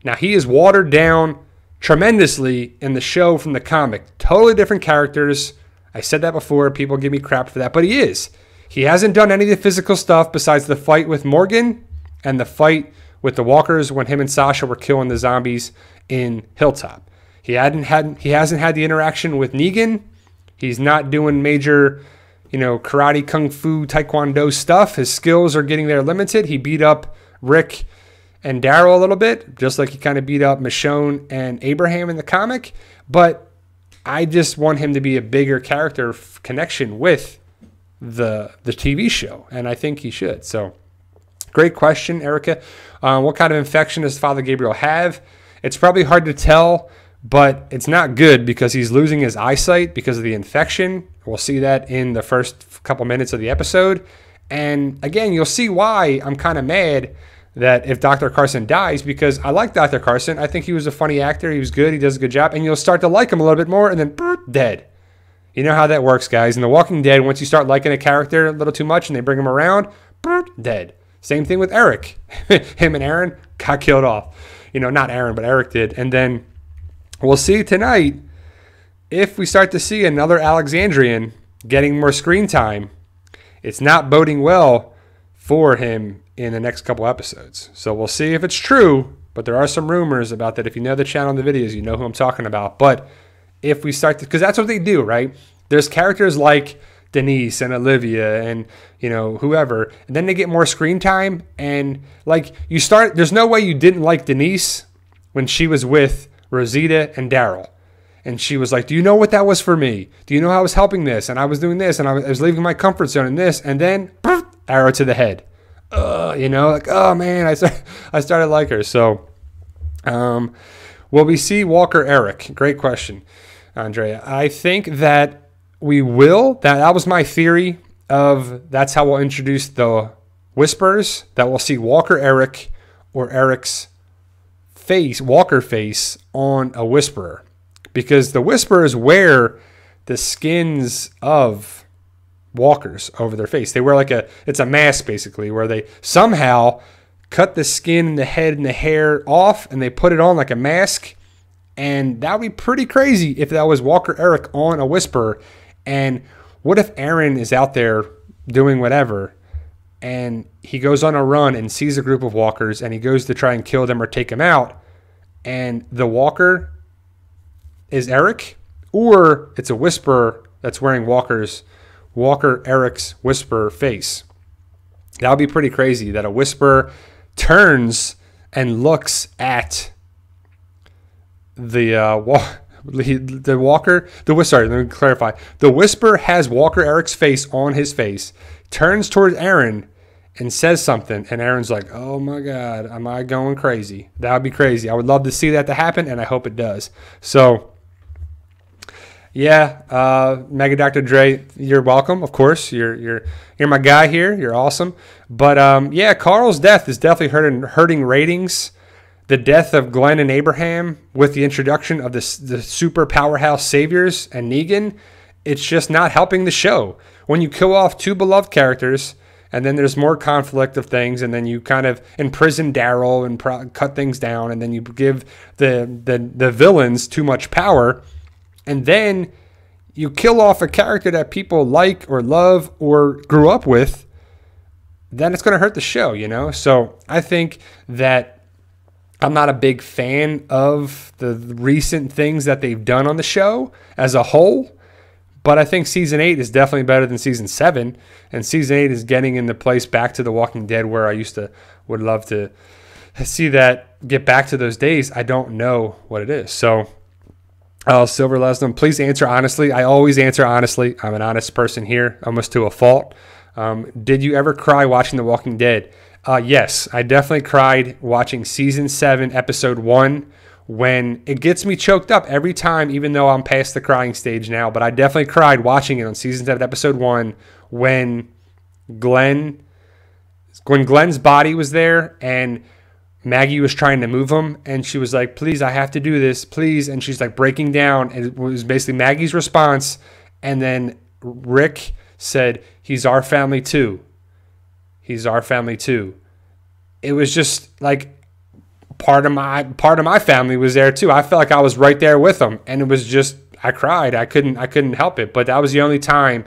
Now, he is watered down tremendously in the show from the comic. Totally different characters. I said that before. People give me crap for that. But he is. He hasn't done any of the physical stuff besides the fight with Morgan and the fight with the walkers when him and Sasha were killing the zombies in Hilltop. He hasn't had the interaction with Negan. He's not doing major, karate, kung fu, taekwondo stuff. His skills are getting there limited. He beat up Rick and Daryl a little bit, just like he kind of beat up Michonne and Abraham in the comic. But I just want him to be a bigger character connection with the TV show, and I think he should. So, great question, Erica. What kind of infection does Father Gabriel have? It's probably hard to tell, but it's not good, because he's losing his eyesight because of the infection. We'll see that in the first couple minutes of the episode. And again, you'll see why I'm kind of mad that if Dr. Carson dies, because I like Dr. Carson. I think he was a funny actor. He was good. He does a good job. And you'll start to like him a little bit more, and then dead. You know how that works, guys. In The Walking Dead, once you start liking a character a little too much and they bring him around, dead. Same thing with Eric. Him and Aaron got killed off. Not Aaron, but Eric did. And then we'll see tonight if we start to see another Alexandrian getting more screen time. It's not boding well for him in the next couple episodes. So we'll see if it's true, but there are some rumors about that. If you know the channel and the videos, you know who I'm talking about. But if we start to, because that's what they do, right? There's characters like Denise and Olivia and, whoever, and then they get more screen time, and there's no way you didn't like Denise when she was with Rosita and Daryl. And she was like, do you know what that was for me? Do you know how I was helping this? And I was doing this, and I was leaving my comfort zone in this, and then arrow to the head. Oh man, I started to like her. So, will we see Walker Eric? Great question, Andrea. I think that we will. That was my theory of that's how we'll introduce the Whispers, that we'll see Walker Eric or Eric's Walker face on a Whisperer, because the Whisperers wear the skins of walkers over their face. They wear it's a mask basically, where they somehow cut the skin and the head and the hair off and they put it on like a mask. And that would be pretty crazy if that was Walker Eric on a Whisperer. And what if Aaron is out there doing whatever and he goes on a run and sees a group of walkers, and he goes to try and kill them or take them out, and the walker is Eric, or it's a Whisperer that's wearing Walker Eric's Whisperer face. That would be pretty crazy that a Whisperer turns and looks at the Walker. Sorry, let me clarify. The Whisperer has Walker Eric's face on his face, turns towards Aaron and says something, and Aaron's like, oh my God, am I going crazy? That would be crazy. I would love to see that to happen, and I hope it does. So, yeah, Mega Dr. Dre, you're welcome, of course. You're my guy here. You're awesome. But, yeah, Carl's death is definitely hurting ratings. The death of Glenn and Abraham with the introduction of the super powerhouse saviors and Negan, it's just not helping the show. When you kill off two beloved characters, and then there's more conflict of things, and then you kind of imprison Daryl and cut things down, and then you give the villains too much power, and then you kill off a character that people like or love or grew up with, then it's going to hurt the show, you know? So I think that I'm not a big fan of the recent things that they've done on the show as a whole, but I think Season 8 is definitely better than Season 7, and Season 8 is getting in the place back to The Walking Dead where I would love to see that get back to those days. I don't know what it is. So, Silver Lesnam, please answer honestly. I always answer honestly. I'm an honest person here, almost to a fault. Did you ever cry watching The Walking Dead? Yes, I definitely cried watching Season 7, Episode 1, when it gets me choked up every time, even though I'm past the crying stage now. But I definitely cried watching it on Season 7, Episode 1, when Glenn's body was there and Maggie was trying to move him, and she was like, please, I have to do this, please. And she's like breaking down, and it was basically Maggie's response. And then Rick said, he's our family too. He's our family too. It was just like part of my family was there too. I felt like I was right there with them, and it was just I cried. I couldn't help it. But that was the only time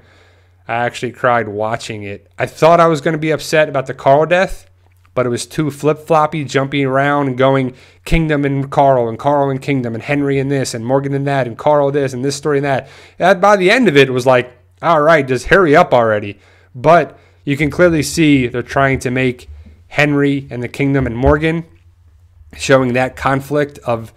I actually cried watching it. I thought I was going to be upset about the Carl death, but it was too flip-floppy, jumping around and going Kingdom and Carl and Kingdom, and Henry and this, and Morgan and that, and Carl this, and this story and that. And by the end of it was like, all right, just hurry up already. But you can clearly see they're trying to make Henry and the Kingdom and Morgan, showing that conflict of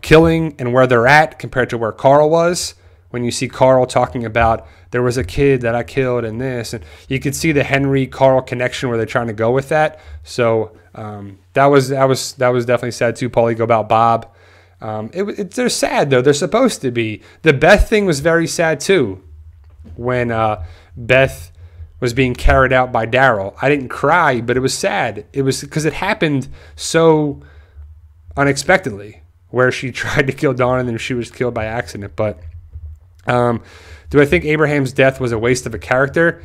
killing and where they're at compared to where Carl was. When you see Carl talking about there was a kid that I killed and this, and you could see the Henry-Carl connection where they're trying to go with that. So that was definitely sad too. Paulie, go about Bob. They're sad though. They're supposed to be. The Beth thing was very sad too. When Beth was being carried out by Daryl, I didn't cry, but it was sad. It was because it happened so unexpectedly, where she tried to kill Dawn and then she was killed by accident. But do I think Abraham's death was a waste of a character?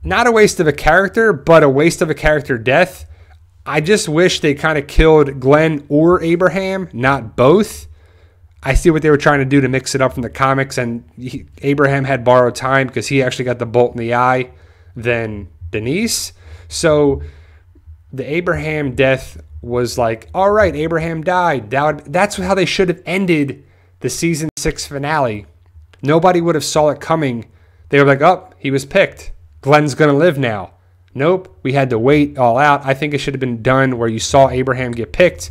Not a waste of a character, but a waste of a character death. I just wish they kind of killed Glenn or Abraham, not both. I see what they were trying to do to mix it up from the comics, and Abraham had borrowed time because he actually got the bolt in the eye than Denise. So the Abraham death was like, all right, Abraham died. That's how they should have ended the Season 6 finale. Nobody would have saw it coming. They were like, oh, he was picked. Glenn's going to live now. Nope, we had to wait all out. I think it should have been done where you saw Abraham get picked,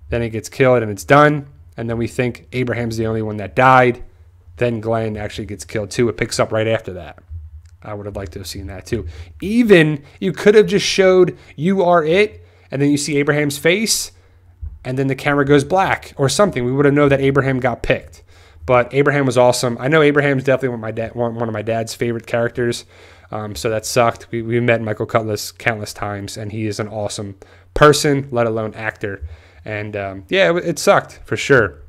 then he gets killed and it's done. And then we think Abraham's the only one that died. Then Glenn actually gets killed too. It picks up right after that. I would have liked to have seen that too. Even you could have just showed you are it, and then you see Abraham's face, and then the camera goes black or something. We would have known that Abraham got picked. But Abraham was awesome. I know Abraham's definitely one of my dad's favorite characters. So that sucked. We met Michael Cutlass countless times, and he is an awesome person, let alone actor. And yeah, it sucked for sure.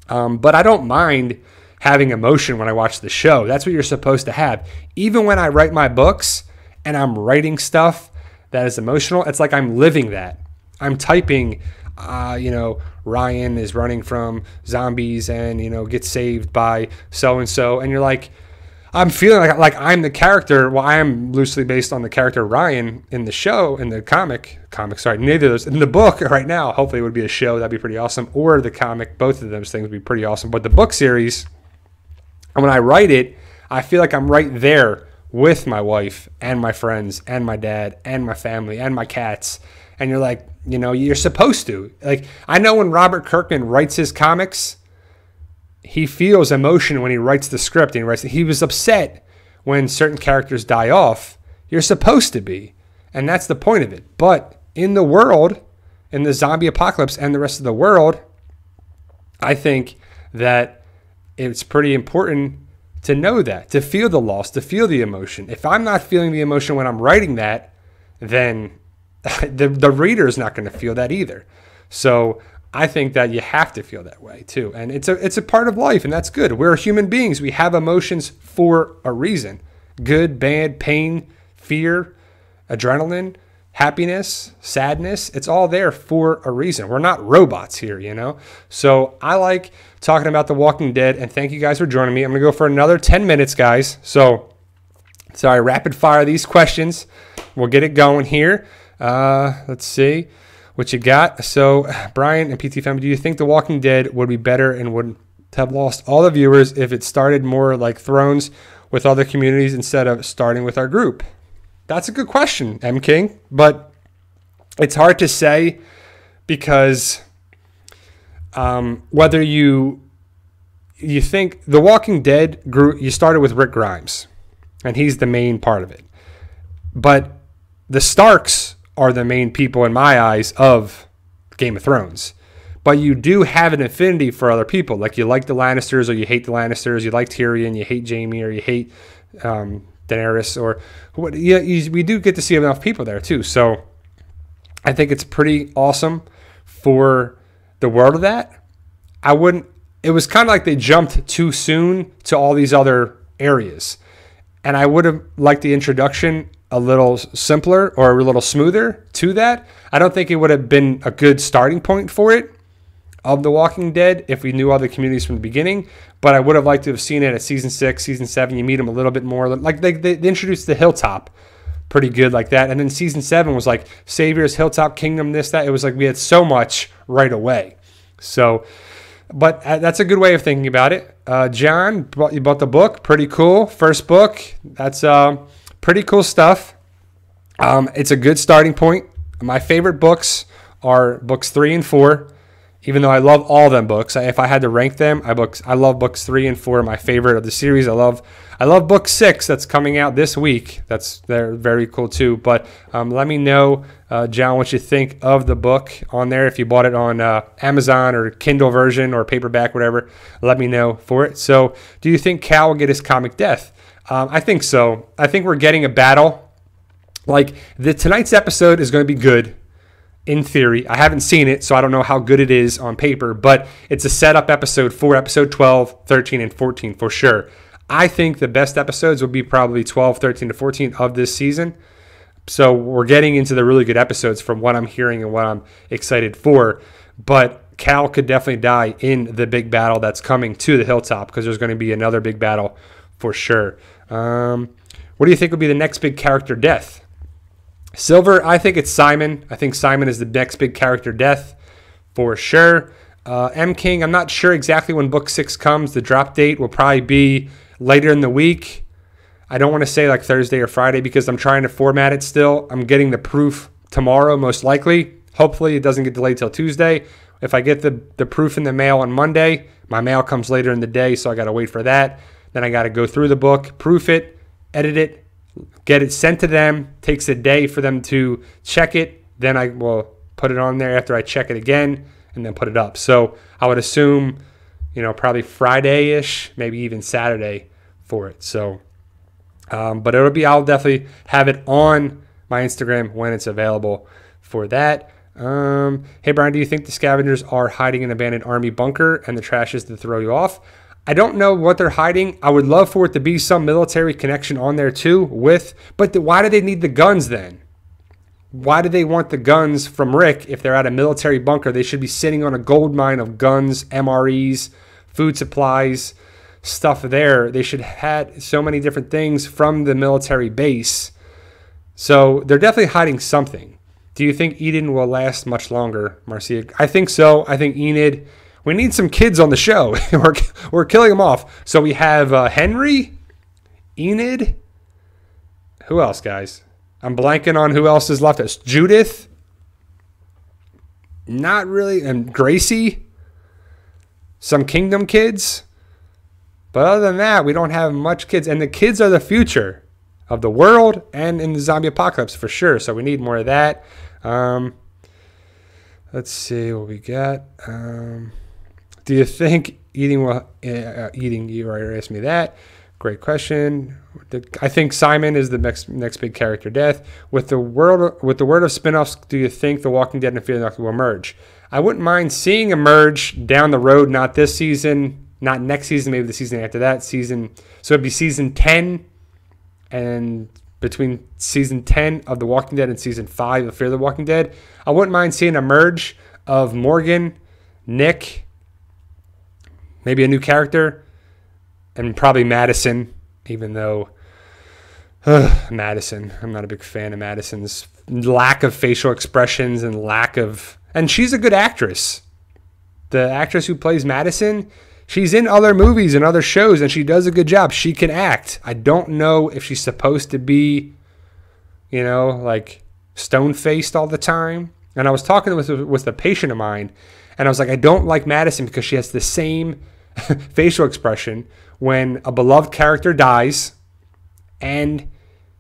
But I don't mind having emotion when I watch the show. That's what you're supposed to have. Even when I write my books and I'm writing stuff that is emotional, it's like I'm living that. I'm typing, Ryan is running from zombies and, gets saved by so-and-so. And you're like, I'm feeling like I'm the character. Well, I am loosely based on the character Ryan in the show, in the comic, sorry, neither of those. In the book right now, hopefully it would be a show. That'd be pretty awesome. Or the comic, both of those things would be pretty awesome. But the book series, when I write it, I feel like I'm right there with my wife and my friends and my dad and my family and my cats. And you're like, you're supposed to. Like, I know when Robert Kirkman writes his comics, he feels emotion when he writes the script. And he was upset when certain characters die off. You're supposed to be. And that's the point of it. But in the world, in the zombie apocalypse and the rest of the world, I think that it's pretty important to know that, to feel the loss, to feel the emotion. If I'm not feeling the emotion when I'm writing that, then the reader is not going to feel that either. So I think that you have to feel that way too. And it's a part of life, and that's good. We're human beings. We have emotions for a reason. Good, bad, pain, fear, adrenaline, happiness, sadness. It's all there for a reason. We're not robots here, So I like talking about The Walking Dead, and thank you guys for joining me. I'm going to go for another 10 minutes, guys. So, sorry, rapid fire these questions. We'll get it going here. Let's see what you got. So, Brian and PT Family, do you think The Walking Dead would be better and would have lost all the viewers if it started more like Thrones with other communities instead of starting with our group? That's a good question, M. King, but it's hard to say because whether you think The Walking Dead grew, you started with Rick Grimes, and he's the main part of it, but the Starks are the main people in my eyes of Game of Thrones. But you do have an affinity for other people. Like you like the Lannisters or you hate the Lannisters. You like Tyrion, you hate Jaime, or you hate Daenerys. Or what? Yeah, we do get to see enough people there too. So I think it's pretty awesome for the world of that. It was kind of like they jumped too soon to all these other areas. And I would have liked the introduction a little simpler or a little smoother to that. I don't think it would have been a good starting point for it of The Walking Dead if we knew all the communities from the beginning. But I would have liked to have seen it at season 6, season 7. You meet them a little bit more. Like they introduced the Hilltop pretty good like that. And then season 7 was like Saviors, Hilltop, Kingdom, this, that. It was like we had so much right away. So, but that's a good way of thinking about it. John, you bought the book. Pretty cool. First book. That's pretty cool stuff. It's a good starting point. My favorite books are books 3 and 4, even though I love all them books. If I had to rank them, I love books 3 and 4. My favorite of the series. I love book 6 that's coming out this week. They're very cool too. But let me know, John, what you think of the book on there. If you bought it on Amazon or Kindle version or paperback, whatever, let me know for it. So do you think Cal will get his comic death? I think so. I think we're getting a battle. Like, tonight's episode is going to be good, in theory. I haven't seen it, so I don't know how good it is on paper, but it's a setup episode for episode 12, 13, and 14 for sure. I think the best episodes will be probably 12, 13, to 14 of this season. So we're getting into the really good episodes from what I'm hearing and what I'm excited for. But Cal could definitely die in the big battle that's coming to the Hilltop, because there's going to be another big battle for sure. What do you think will be the next big character death? Silver, I think it's Simon. I think Simon is the next big character death for sure. M. King, I'm not sure exactly when book 6 comes. The drop date will probably be later in the week. I don't want to say like Thursday or Friday because I'm trying to format it still. I'm getting the proof tomorrow, most likely. Hopefully it doesn't get delayed till Tuesday. If I get the proof in the mail on Monday, my mail comes later in the day, so I got to wait for that. Then I got to go through the book, proof it, edit it, get it sent to them. Takes a day for them to check it. Then I will put it on there after I check it again and then put it up. So I would assume, probably Friday-ish, maybe even Saturday for it. So, but I'll definitely have it on my Instagram when it's available for that. Hey, Brian, do you think the scavengers are hiding in an abandoned army bunker and the trash is to throw you off? I don't know what they're hiding. I would love for it to be some military connection on there too but why do they need the guns then? Why do they want the guns from Rick if they're at a military bunker? They should be sitting on a gold mine of guns, MREs, food supplies, stuff there. They should have had so many different things from the military base. So they're definitely hiding something. Do you think Eden will last much longer, Marcia? I think so. I think Enid. We need some kids on the show. we're killing them off. So we have Henry, Enid. Who else, guys? I'm blanking on who else is left. It's Judith. Not really. And Gracie. Some Kingdom kids. But other than that, we don't have much kids. And the kids are the future of the world and in the zombie apocalypse for sure. So we need more of that. Let's see what we got. Do you think eating will eating? You already asked me that. Great question. I think Simon is the next big character death. With the word of spinoffs, do you think The Walking Dead and Fear the Walking will merge? I wouldn't mind seeing a merge down the road. Not this season, not next season. Maybe the season after that season. So it'd be season 10, and between season 10 of The Walking Dead and season 5 of Fear the Walking Dead, I wouldn't mind seeing a merge of Morgan, Nick, maybe a new character, and probably Madison, even though Madison, I'm not a big fan of Madison's lack of facial expressions and and she's a good actress. The actress who plays Madison, she's in other movies and other shows, and she does a good job. She can act. I don't know if she's supposed to be, like stone-faced all the time. And I was talking with a patient of mine, and I was like, I don't like Madison because she has the same facial expression when a beloved character dies and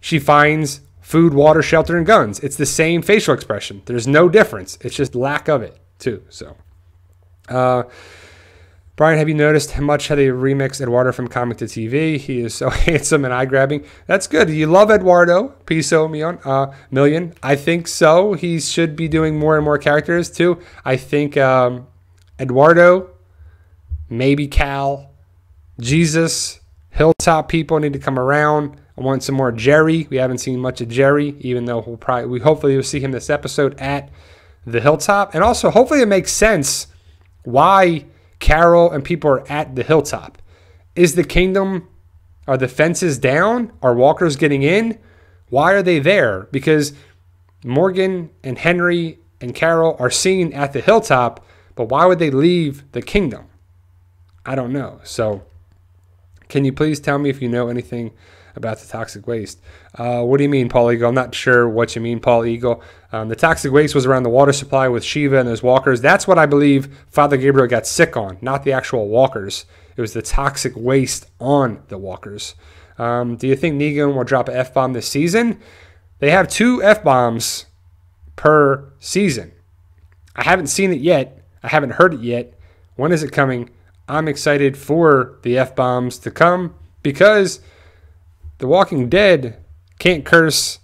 she finds food, water, shelter, and guns. It's the same facial expression. There's no difference. It's just lack of it, too. So, Brian, have you noticed how much they remixed Eduardo from comic to TV? He is so handsome and eye-grabbing. That's good. You love Eduardo, Piso Million. I think so. He should be doing more and more characters, too. I think Eduardo, maybe Cal, Jesus, Hilltop people need to come around. I want some more Jerry. We haven't seen much of Jerry, even though we hopefully will see him this episode at the Hilltop. And also, hopefully it makes sense why Carol and people are at the Hilltop. Is the kingdom, are the fences down? Are walkers getting in? Why are they there? Because Morgan and Henry and Carol are seen at the Hilltop, but why would they leave the kingdom? I don't know. So can you please tell me if you know anything about the toxic waste? What do you mean, Paul Eagle? I'm not sure what you mean, Paul Eagle. The toxic waste was around the water supply with Shiva and those walkers. That's what I believe Father Gabriel got sick on, not the actual walkers. It was the toxic waste on the walkers. Do you think Negan will drop an F-bomb this season? They have 2 F-bombs per season. I haven't seen it yet. I haven't heard it yet. When is it coming? I'm excited for the F-bombs to come because The Walking Dead can't curse.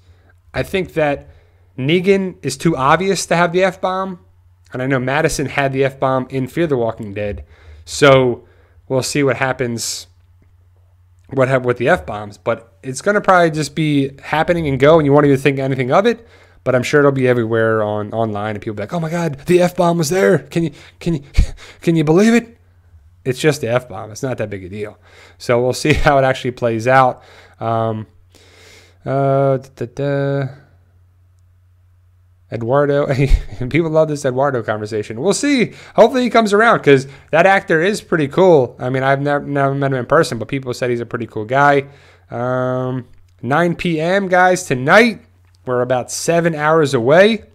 I think that Negan is too obvious to have the F-bomb. And I know Madison had the F-bomb in Fear the Walking Dead. So we'll see what happens with the F-bombs. But it's going to probably just be happening and go, and you won't even think anything of it. But I'm sure it'll be everywhere online, and people will be like, oh my God, the F-bomb was there. Can you believe it? It's just the F-bomb. It's not that big a deal. So we'll see how it actually plays out. Eduardo. People love this Eduardo conversation. We'll see. Hopefully he comes around because that actor is pretty cool. I mean, I've never met him in person, but people said he's a pretty cool guy. 9 p.m., guys, tonight. We're about 7 hours away.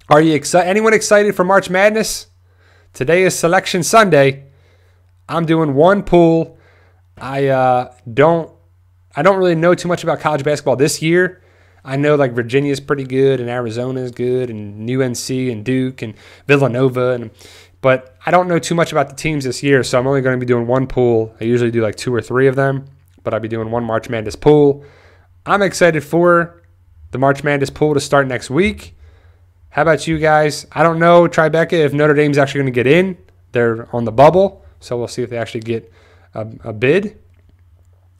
Are you excited? Anyone excited for March Madness? Today is Selection Sunday. I'm doing one pool. I don't really know too much about college basketball this year. I know like Virginia's pretty good and Arizona's good and UNC and Duke and Villanova, but I don't know too much about the teams this year, so I'm only going to be doing one pool. I usually do like 2 or 3 of them, but I'll be doing one March Madness pool. I'm excited for the March Madness pool to start next week. How about you guys? I don't know, Tribeca, if Notre Dame's actually going to get in. They're on the bubble. So we'll see if they actually get a bid.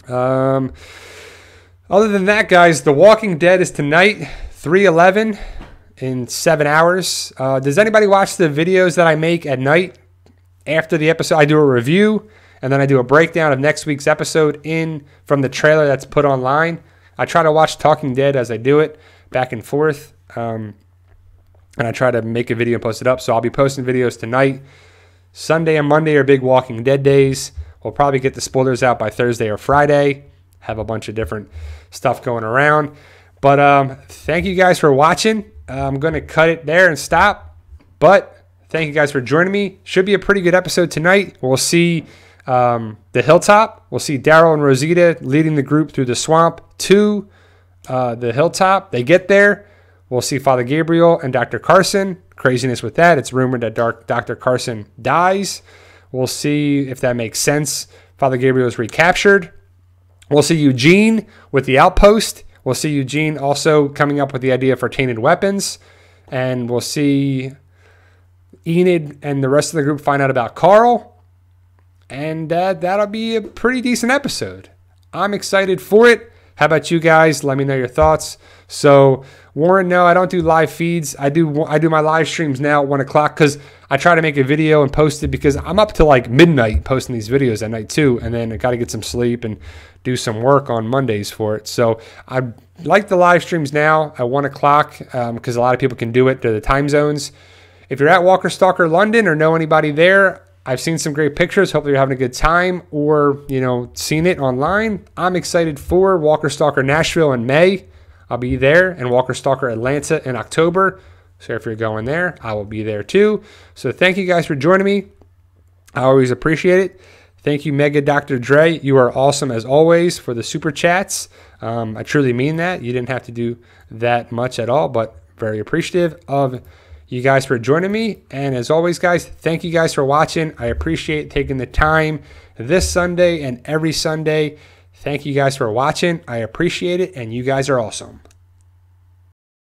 Other than that, guys, The Walking Dead is tonight, 3/11 in 7 hours. Does anybody watch the videos that I make at night after the episode? I do a review, and then I do a breakdown of next week's episode from the trailer that's put online. I try to watch Talking Dead as I do it, back and forth, and I try to make a video and post it up. So I'll be posting videos tonight. Sunday and Monday are big Walking Dead days. We'll probably get the spoilers out by Thursday or Friday. Have a bunch of different stuff going around. But thank you guys for watching. I'm going to cut it there and stop. But thank you guys for joining me. Should be a pretty good episode tonight. We'll see the hilltop. We'll see Daryl and Rosita leading the group through the swamp to the hilltop. They get there. We'll see Father Gabriel and Dr. Carson. Craziness with that. It's rumored that Dr. Carson dies. We'll see if that makes sense. Father Gabriel is recaptured. We'll see Eugene with the outpost. We'll see Eugene also coming up with the idea for tainted weapons. And we'll see Enid and the rest of the group find out about Carl. And that'll be a pretty decent episode. I'm excited for it. How about you guys? Let me know your thoughts. So, Warren, no, I don't do live feeds. I do my live streams now at 1 o'clock because I try to make a video and post it because I'm up to like midnight posting these videos at night too. And then I got to get some sleep and do some work on Mondays for it. So I like the live streams now at 1 o'clock because a lot of people can do it to the time zones. If you're at Walker Stalker London or know anybody there, I've seen some great pictures. Hopefully you're having a good time or, seen it online. I'm excited for Walker Stalker Nashville in May. I'll be there, and Walker Stalker Atlanta in October. So if you're going there, I will be there too. So thank you guys for joining me. I always appreciate it. Thank you, Mega Dr. Dre. You are awesome as always for the super chats. I truly mean that. You didn't have to do that much at all, but very appreciative of you guys for joining me. And as always, guys, thank you guys for watching. I appreciate taking the time this Sunday and every Sunday. Thank you guys for watching. I appreciate it, and you guys are awesome.